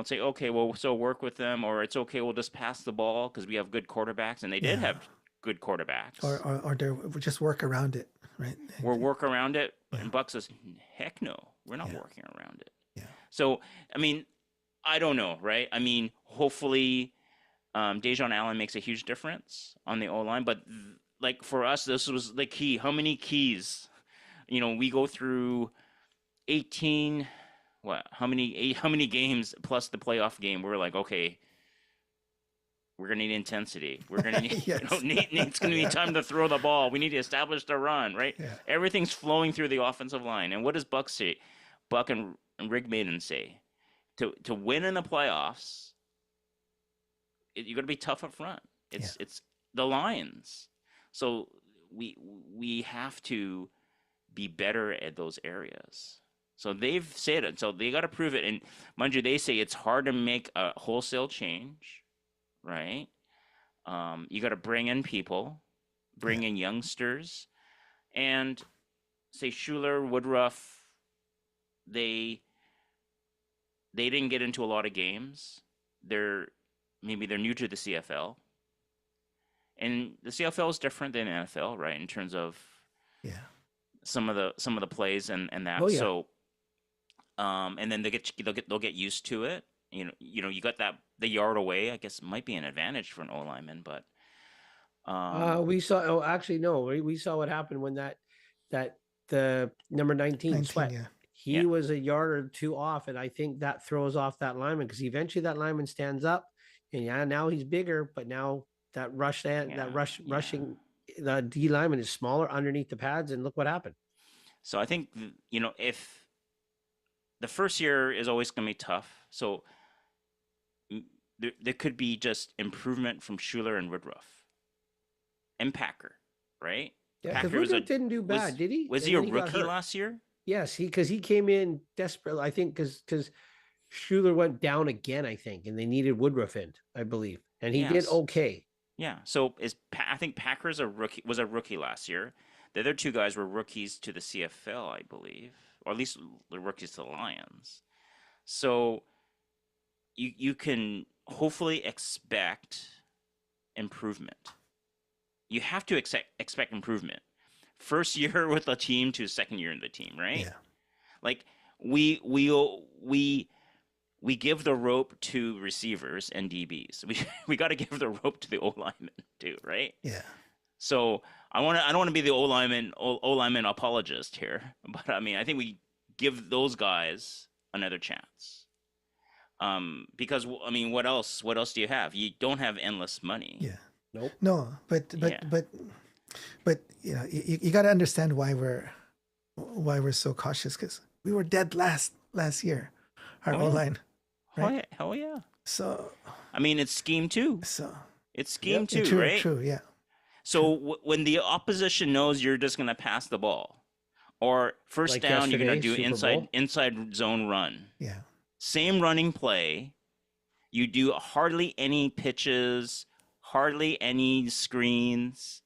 [SPEAKER 2] say, okay, well, so work with them, or it's okay, we'll just pass the ball because we have good quarterbacks, and they did have good quarterbacks.
[SPEAKER 3] Or they just work around it, right?
[SPEAKER 2] We'll work around it, and Buck says, heck no, we're not working around it.
[SPEAKER 3] Yeah.
[SPEAKER 2] So, I mean, I don't know, right? I mean, hopefully Dejon Allen makes a huge difference on the O line, but like for us, this was the key. How many keys? We go through 18. How many games plus the playoff game? We're like, okay, we're gonna need intensity. We're gonna need,
[SPEAKER 3] Yes.
[SPEAKER 2] It's gonna be time to throw the ball. We need to establish the run, right?
[SPEAKER 3] Yeah.
[SPEAKER 2] Everything's flowing through the offensive line. And what does Buck say? Buck and Rick Maiden say, to win in the playoffs, you got to be tough up front. It's the Lions, so we have to be better at those areas. So they've said it. So they got to prove it. And mind you, they say it's hard to make a wholesale change, right? You got to bring in people, bring in youngsters, and say Schuler, Woodruff, they didn't get into a lot of games. Maybe they're new to the CFL, and the CFL is different than NFL, right? In terms of some of the plays and that.
[SPEAKER 1] Oh, yeah.
[SPEAKER 2] So, and then they'll get used to it. You got the yard away. I guess might be an advantage for an O lineman, but
[SPEAKER 1] we saw. Oh, actually, no. We saw what happened when that the number 19 Sweat.
[SPEAKER 3] Yeah.
[SPEAKER 1] He was a yard or two off, and I think that throws off that lineman because eventually that lineman stands up, and now he's bigger, but now that rushing the D lineman is smaller underneath the pads, and look what happened.
[SPEAKER 2] So I think if the first year is always going to be tough, so there could be just improvement from Schuler and Woodruff and Packer, right?
[SPEAKER 1] Yeah, because Woodruff didn't do bad, did he?
[SPEAKER 2] Was he a rookie last year?
[SPEAKER 1] Yes, because he came in desperate. I think because Schuler went down again, I think, and they needed Woodruff in, I believe, and he did okay.
[SPEAKER 2] Yeah. So I think Packer's was a rookie last year. The other two guys were rookies to the CFL, I believe, or at least the rookies to the Lions. So you can hopefully expect improvement. You have to expect improvement. First year with the team to second year in the team, right?
[SPEAKER 3] Yeah.
[SPEAKER 2] Like we give the rope to receivers and DBs. We got to give the rope to the O linemen too, right?
[SPEAKER 3] Yeah.
[SPEAKER 2] So I don't want to be the O lineman apologist here, but I mean I think we give those guys another chance. Because I mean, what else do you have? You don't have endless money.
[SPEAKER 3] Yeah.
[SPEAKER 1] Nope.
[SPEAKER 3] No, but you got to understand why we're so cautious, because we were dead last year, our O-line. Right?
[SPEAKER 2] Hell yeah.
[SPEAKER 3] So
[SPEAKER 2] I mean, it's scheme too. It's scheme too,
[SPEAKER 3] true,
[SPEAKER 2] right?
[SPEAKER 3] True, yeah.
[SPEAKER 2] So when the opposition knows you're just going to pass the ball, or first
[SPEAKER 1] Like
[SPEAKER 2] down, you're going to do
[SPEAKER 1] Superbowl?
[SPEAKER 2] inside zone run.
[SPEAKER 3] Yeah.
[SPEAKER 2] Same running play. You do hardly any pitches, hardly any screens.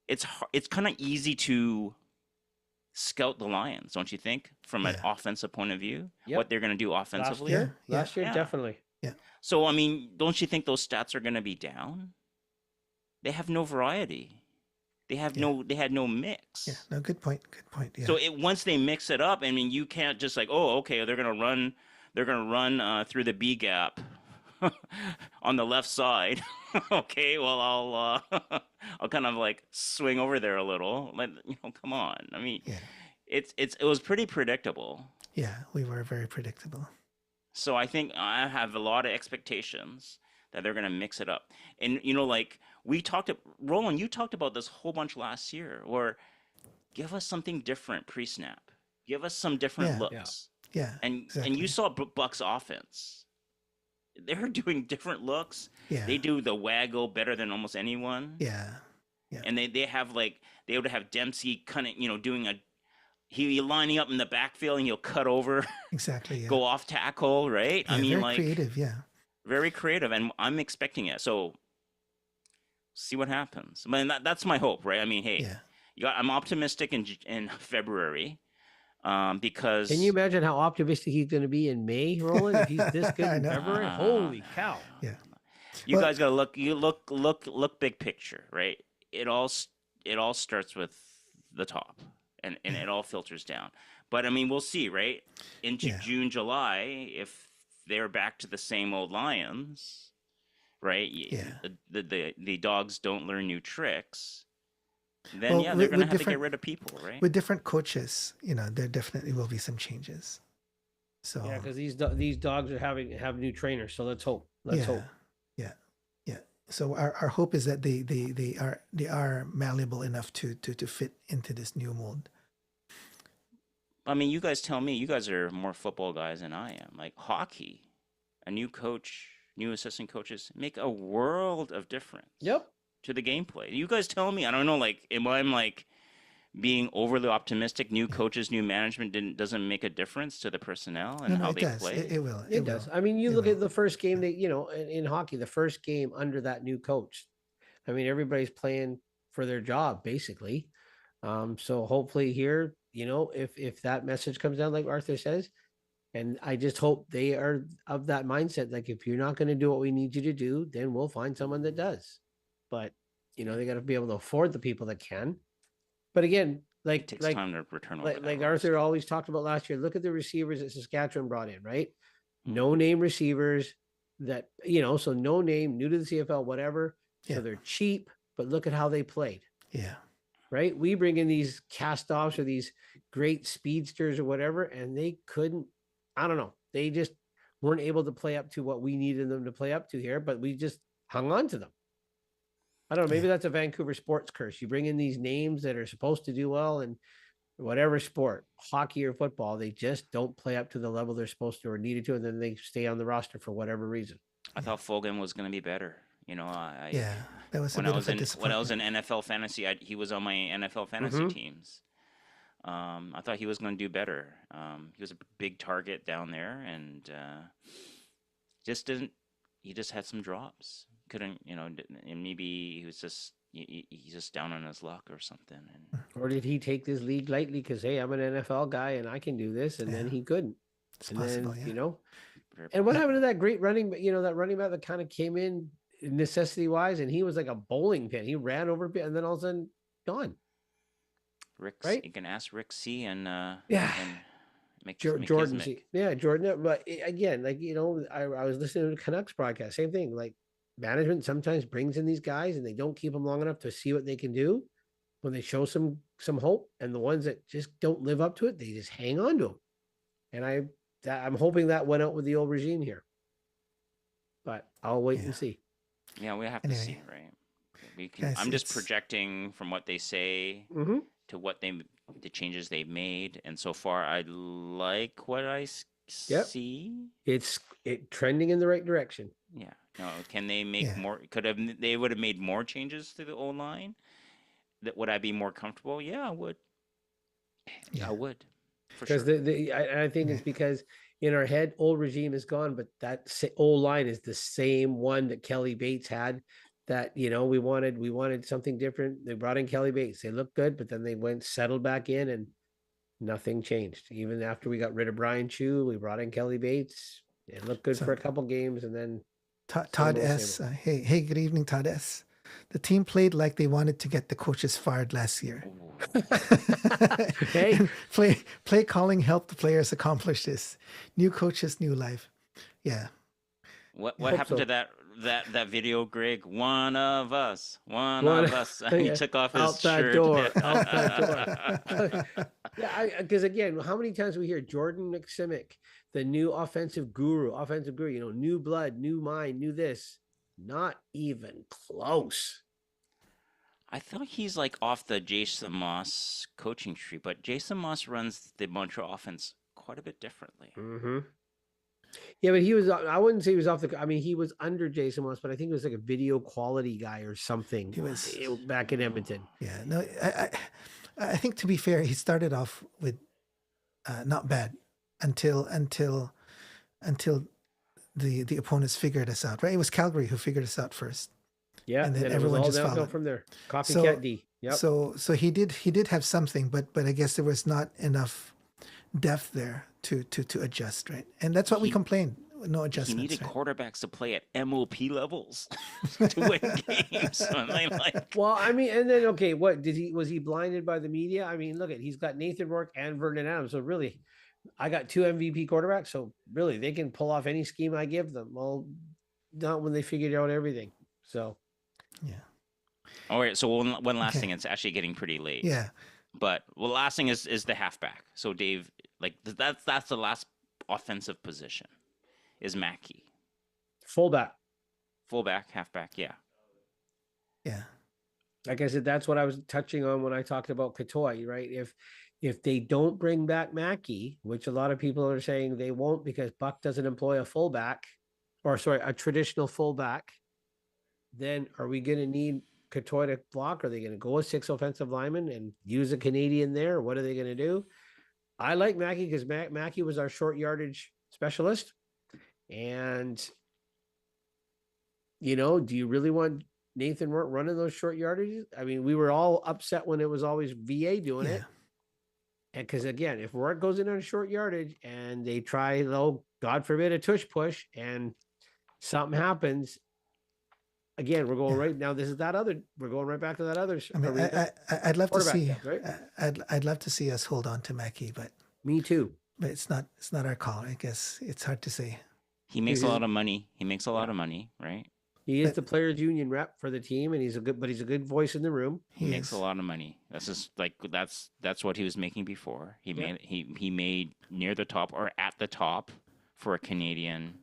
[SPEAKER 2] It's kind of easy to scout the Lions, don't you think, from an offensive point of view?
[SPEAKER 1] Yep.
[SPEAKER 2] What they're going to do offensively?
[SPEAKER 1] Last year,
[SPEAKER 2] Yeah.
[SPEAKER 1] definitely.
[SPEAKER 2] So I mean, don't you think those stats are going to be down? They have no variety. They had no mix.
[SPEAKER 3] Yeah. No, good point. Yeah.
[SPEAKER 2] So once they mix it up, I mean, you can't just like, oh, okay, they're gonna run through the B gap on the left side. Okay, well, I'll kind of like swing over there a little. Like, come on. I mean, it was pretty predictable.
[SPEAKER 3] Yeah, we were very predictable.
[SPEAKER 2] So I think I have a lot of expectations that they're gonna mix it up. And like Roland, you talked about this whole bunch last year, or give us something different pre-snap. Give us some different looks.
[SPEAKER 3] Yeah.
[SPEAKER 2] And
[SPEAKER 3] exactly.
[SPEAKER 2] you saw Buck's offense. They're doing different looks.
[SPEAKER 3] Yeah.
[SPEAKER 2] They do the waggle better than almost anyone.
[SPEAKER 3] Yeah. Yeah.
[SPEAKER 2] And they would have Dempsey kind of, doing he lining up in the backfield and he'll cut over.
[SPEAKER 3] Exactly. Yeah.
[SPEAKER 2] Go off tackle, right?
[SPEAKER 3] Yeah,
[SPEAKER 2] I mean,
[SPEAKER 3] very creative, yeah.
[SPEAKER 2] Very creative, and I'm expecting it. So see what happens. I mean, that's my hope, right? I mean, hey, I'm optimistic in February, because
[SPEAKER 1] Can you imagine how optimistic he's going to be in May, Roland? If he's this good in February, holy cow!
[SPEAKER 3] Yeah,
[SPEAKER 2] you guys got to look big picture, right? It all starts with the top, and it all filters down. But I mean, we'll see, right? Into June, July, if they're back to the same old Lions, right?
[SPEAKER 3] Yeah.
[SPEAKER 2] The dogs don't learn new tricks, then
[SPEAKER 3] Well,
[SPEAKER 2] yeah, they're gonna
[SPEAKER 3] with
[SPEAKER 2] have to get
[SPEAKER 3] different
[SPEAKER 2] rid of people, right?
[SPEAKER 3] with different coaches, there definitely will be some changes. So
[SPEAKER 1] Yeah, because these dogs are have new trainers. So let's hope. Let's
[SPEAKER 3] yeah,
[SPEAKER 1] hope.
[SPEAKER 3] yeah, yeah. So our hope is that they are malleable enough to fit into this new mold.
[SPEAKER 2] I mean, you guys tell me. You guys are more football guys than I am. Like hockey, a new coach, new assistant coaches make a world of difference
[SPEAKER 1] Yep.
[SPEAKER 2] to the gameplay. You guys tell me. I don't know. Like, am I like being overly optimistic? New coaches, new management doesn't make a difference to the personnel
[SPEAKER 3] No,
[SPEAKER 2] and
[SPEAKER 3] no,
[SPEAKER 2] how
[SPEAKER 3] it
[SPEAKER 2] they
[SPEAKER 3] does.
[SPEAKER 2] play.
[SPEAKER 3] It will.
[SPEAKER 1] It does. I mean, you
[SPEAKER 3] It
[SPEAKER 1] look
[SPEAKER 3] will.
[SPEAKER 1] at the first game that, in hockey, the first game under that new coach. I mean, everybody's playing for their job, basically. So hopefully here, if that message comes down, like Arthur says, and I just hope they are of that mindset. Like, if you're not going to do what we need you to do, then we'll find someone that does. But, they got to be able to afford the people that can. But again,
[SPEAKER 2] It takes time to return over that
[SPEAKER 1] like
[SPEAKER 2] roster.
[SPEAKER 1] Arthur always talked about last year, look at the receivers that Saskatchewan brought in, right?
[SPEAKER 2] Mhm.
[SPEAKER 1] No name receivers that, so no name, new to the CFL, whatever.
[SPEAKER 3] Yeah.
[SPEAKER 1] So they're cheap, but look at how they played.
[SPEAKER 3] Yeah.
[SPEAKER 1] Right. We bring in these cast offs or these great speedsters or whatever, and they couldn't, I don't know. They just weren't able to play up to what we needed them to play up to here, but we just hung on to them. I don't know. Maybe that's a Vancouver sports curse. You bring in these names that are supposed to do well and whatever sport, hockey or football, they just don't play up to the level they're supposed to or needed to, and then they stay on the roster for whatever reason.
[SPEAKER 2] I thought Fogan was going to be better.
[SPEAKER 3] Yeah, that was
[SPEAKER 2] when
[SPEAKER 3] a
[SPEAKER 2] I
[SPEAKER 3] bit
[SPEAKER 2] was
[SPEAKER 3] of a
[SPEAKER 2] in
[SPEAKER 3] disappointment.
[SPEAKER 2] NFL fantasy, he was on my NFL fantasy teams. I thought he was going to do better. He was a big target down there, and just didn't. He just had some drops. Couldn't, and maybe he was just he's just down on his luck or something. And
[SPEAKER 1] Or did he take this league lightly because, hey, I'm an NFL guy and I can do this, and then he couldn't.
[SPEAKER 3] It's
[SPEAKER 1] and
[SPEAKER 3] possible,
[SPEAKER 1] then,
[SPEAKER 2] very
[SPEAKER 1] and what
[SPEAKER 2] possible.
[SPEAKER 1] happened to that great running, that running back that kind of came in necessity wise, and he was like a bowling pin. He ran over, and then all of a sudden gone.
[SPEAKER 2] Rick,
[SPEAKER 1] Right?
[SPEAKER 2] you can ask Rick C. and
[SPEAKER 1] Yeah.
[SPEAKER 2] and
[SPEAKER 1] Jordan C. Yeah, Jordan. But again, like, I was listening to the Canucks broadcast, same thing. Like, management sometimes brings in these guys and they don't keep them long enough to see what they can do when they show some hope, and the ones that just don't live up to it, they just hang on to them. And I'm hoping that went out with the old regime here, but I'll wait and see.
[SPEAKER 2] Yeah, we have to see, right? We can.
[SPEAKER 3] Guys,
[SPEAKER 2] I'm just projecting from what they say
[SPEAKER 1] Mm-hmm.
[SPEAKER 2] to what the changes they've made, and so far I like what I
[SPEAKER 1] Yep.
[SPEAKER 2] see.
[SPEAKER 1] It's trending in the right direction.
[SPEAKER 2] Yeah. No, can they make more? They would have made more changes to the O line? That would I be more comfortable? Yeah, I would.
[SPEAKER 3] Yeah.
[SPEAKER 2] I would. For
[SPEAKER 1] Because
[SPEAKER 2] sure.
[SPEAKER 1] I think it's because in our head, old regime is gone, but that old line is the same one that Kelly Bates had. That we wanted something different. They brought in Kelly Bates. They looked good, but then they settled back in, and nothing changed. Even after we got rid of Brian Chu, we brought in Kelly Bates. It looked good for a couple games, and then
[SPEAKER 3] Todd S. Hey, good evening, Todd S. The team played like they wanted to get the coaches fired last year.
[SPEAKER 1] Hey,
[SPEAKER 3] play calling helped the players accomplish this. New coaches, new life. Yeah.
[SPEAKER 2] What happened to that video, Greg? One of us. He took off his
[SPEAKER 1] out
[SPEAKER 2] shirt.
[SPEAKER 1] that door. Yeah, because again, how many times we hear Jordan McSimic, the new offensive guru, new blood, new mind, new this. Not even close.
[SPEAKER 2] I thought he's like off the Jason Moss coaching tree, but Jason Moss runs the Montreal offense quite a bit differently.
[SPEAKER 1] Mm-hmm. Yeah, but he was, I wouldn't say he was off he was under Jason Moss, but I think it was like a video quality guy or something.
[SPEAKER 3] He was
[SPEAKER 1] back in Edmonton.
[SPEAKER 3] Yeah, no, I think, to be fair, he started off with not bad until the opponents figured us out, right? It was Calgary who figured us out first.
[SPEAKER 1] Yeah,
[SPEAKER 3] and then everyone just followed
[SPEAKER 1] from there. Copycat D. Yep.
[SPEAKER 3] So he did have something, but I guess there was not enough depth there to adjust, right? And that's what we complained. No adjustments.
[SPEAKER 2] He needed
[SPEAKER 3] right?
[SPEAKER 2] quarterbacks to play at MOP levels to win games.
[SPEAKER 1] Well, I mean, and then okay, was he blinded by the media? I mean, look he's got Nathan Rourke and Vernon Adams. So really, I got two MVP quarterbacks. So really, they can pull off any scheme I give them. Well, not when they figured out everything. So
[SPEAKER 3] Yeah.
[SPEAKER 2] All right. So one last
[SPEAKER 3] Okay.
[SPEAKER 2] thing. It's actually getting pretty late.
[SPEAKER 3] Yeah.
[SPEAKER 2] But last thing is the halfback. So Dave, like that's the last offensive position is Mackey.
[SPEAKER 1] fullback.
[SPEAKER 2] Fullback, halfback. Yeah.
[SPEAKER 3] Yeah.
[SPEAKER 1] Like I said, that's what I was touching on when I talked about Katoy, right? If they don't bring back Mackey, which a lot of people are saying they won't because Buck doesn't employ a fullback, or sorry, a traditional fullback, then are we going to need Katoy to block? Are they going to go with 6 offensive linemen and use a Canadian there? What are they going to do? I like Mackey because Mackey was our short yardage specialist. And, do you really want Nathan Rourke running those short yardages? I mean, we were all upset when it was always VA doing it. And because again, if Rourke goes in on a short yardage and they try, though, God forbid, a tush push and something happens, again, we're going right now. We're going right back to that other.
[SPEAKER 3] I mean, I'd love to see.
[SPEAKER 1] depth, right?
[SPEAKER 3] I'd love to see us hold on to Mackey, but
[SPEAKER 1] Me too.
[SPEAKER 3] it's not our call. I guess it's hard to say.
[SPEAKER 2] He makes a lot of money. He makes a lot of money, right?
[SPEAKER 1] He is the players union rep for the team, and he's a good voice in the room.
[SPEAKER 2] He makes a lot of money. That's just like that's what he was making before. He made near the top or at the top for a Canadian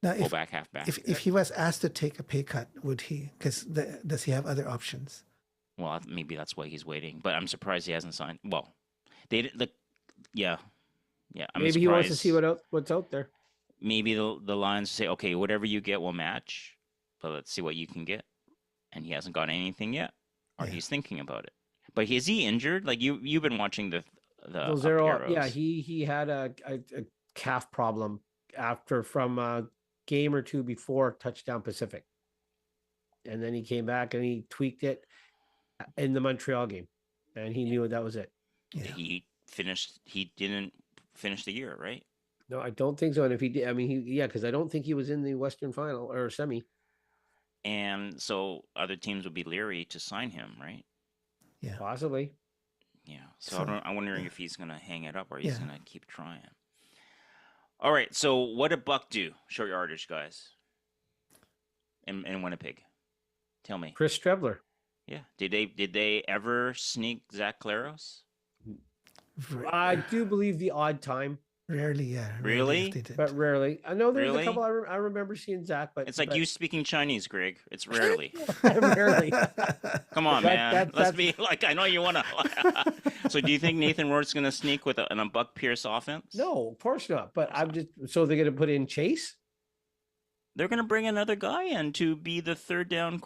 [SPEAKER 2] fullback, halfback.
[SPEAKER 3] If he was asked to take a pay cut, would he? Because does he have other options?
[SPEAKER 2] Well, maybe that's why he's waiting. But I'm surprised he hasn't signed. Well, yeah.
[SPEAKER 1] Maybe he wants to see what's out there.
[SPEAKER 2] Maybe the Lions say, okay, whatever you get, we'll match, but let's see what you can get. And he hasn't got anything yet, or he's thinking about it. But is he injured? Like you've been watching the
[SPEAKER 1] arrows. Yeah, he had a calf problem from a game or two before Touchdown Pacific, and then he came back and he tweaked it in the Montreal game, and he knew that was it.
[SPEAKER 2] Yeah. He didn't finish the year, right?
[SPEAKER 1] No, I don't think so. And if he did, I mean, because I don't think he was in the Western Final or semi.
[SPEAKER 2] And so other teams would be leery to sign him, right?
[SPEAKER 1] Yeah, possibly.
[SPEAKER 2] Yeah. So I'm wondering if he's going to hang it up or he's going to keep trying. All right. So what did Buck do? Short yardage, guys. In Winnipeg, tell me.
[SPEAKER 1] Chris Strebler.
[SPEAKER 2] Yeah. Did they ever sneak Zach Claros?
[SPEAKER 1] I do believe the odd time.
[SPEAKER 3] Rarely, yeah.
[SPEAKER 2] Really?
[SPEAKER 1] But rarely. I know there's a couple I remember seeing Zach, but
[SPEAKER 2] it's like you speaking Chinese, Greg. It's rarely.
[SPEAKER 1] Rarely.
[SPEAKER 2] Come on, man. Let's be like. I know you want to. So, do you think Nathan Rourke's going to sneak with a Buck Pierce offense?
[SPEAKER 1] No, of course not. But I'm just so they're going to put in Chase.
[SPEAKER 2] They're going to bring another guy in to be the third round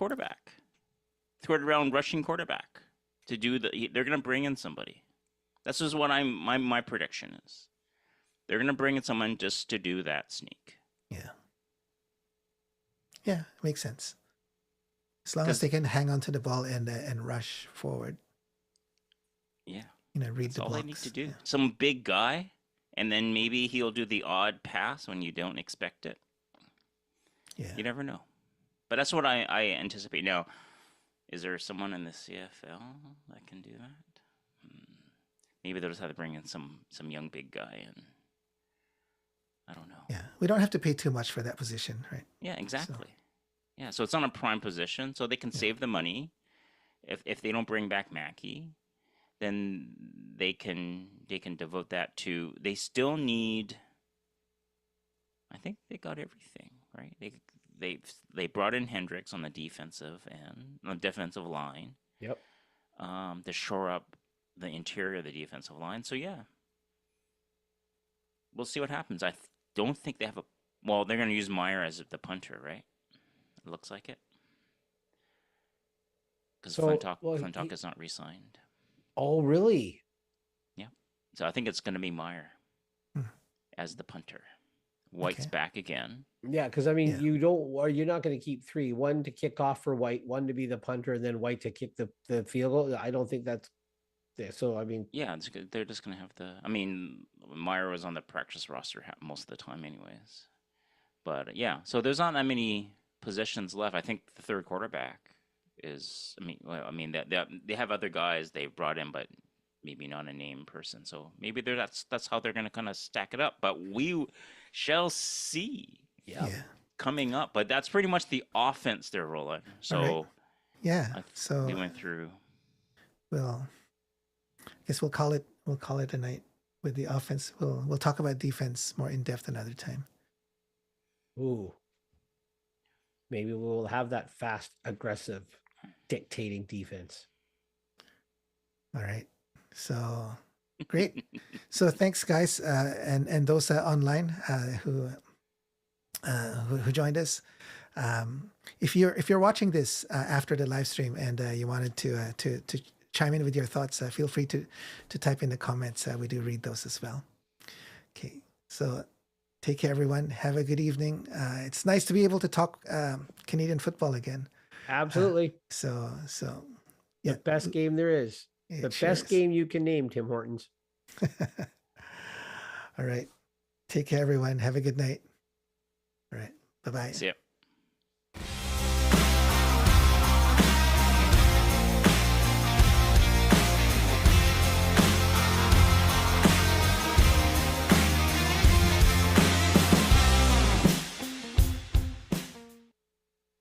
[SPEAKER 2] rushing quarterback. They're going to bring in somebody. This is what my prediction is. They're going to bring in someone just to do that sneak.
[SPEAKER 3] Yeah. Yeah, makes sense. As long as they can hang on to the ball and rush forward.
[SPEAKER 2] Yeah.
[SPEAKER 3] Read
[SPEAKER 2] That's
[SPEAKER 3] the
[SPEAKER 2] all
[SPEAKER 3] blocks.
[SPEAKER 2] they need to do.
[SPEAKER 3] Yeah.
[SPEAKER 2] Some big guy, and then maybe he'll do the odd pass when you don't expect it.
[SPEAKER 3] Yeah.
[SPEAKER 2] You never know. But that's what I anticipate. Now, is there someone in the CFL that can do that? Maybe they'll just have to bring in some young big guy and I don't know.
[SPEAKER 3] Yeah, we don't have to pay too much for that position, right?
[SPEAKER 2] Yeah, exactly. So it's not a prime position, so they can save the money. If they don't bring back Mackey, then they can devote that to. They still need. I think they got everything right. They brought in Hendricks on the defensive line.
[SPEAKER 1] Yep.
[SPEAKER 2] To shore up the interior of the defensive line. So yeah, we'll see what happens. I don't think they have a. Well, they're going to use Meyer as the punter, right? It looks like it. Because Flintock is not re-signed.
[SPEAKER 1] Oh, really?
[SPEAKER 2] Yeah. So I think it's going to be Meyer as the punter. White's back again.
[SPEAKER 1] Yeah, because I mean, you're not going to keep three. One to kick off for White, one to be the punter, and then White to kick the field goal. I don't think that's. So I mean,
[SPEAKER 2] yeah, it's good. They're just going to have the. I mean, Meyer was on the practice roster most of the time, anyways. But yeah, so there's not that many positions left. I think the third quarterback is. They have other guys they brought in, but maybe not a name person. So maybe that's how they're going to kind of stack it up. But we shall see.
[SPEAKER 1] Yeah.
[SPEAKER 2] coming up, but that's pretty much the offense they're rolling. So
[SPEAKER 3] yeah. So
[SPEAKER 2] we went through.
[SPEAKER 3] I guess we'll call it a night with the offense. We'll talk about defense more in depth another time.
[SPEAKER 1] Ooh. Maybe we'll have that fast, aggressive, dictating defense.
[SPEAKER 3] All right. So great. So thanks, guys, and those online who joined us. If you're watching this after the live stream and you wanted to chime in with your thoughts, feel free to type in the comments. We do read those as well. Okay. So take care, everyone. Have a good evening. It's nice to be able to talk Canadian football again.
[SPEAKER 1] Absolutely.
[SPEAKER 3] So
[SPEAKER 1] the best game there is. The best game you can name, Tim Hortons.
[SPEAKER 3] All right. Take care, everyone. Have a good night. All right. Bye-bye.
[SPEAKER 2] See ya.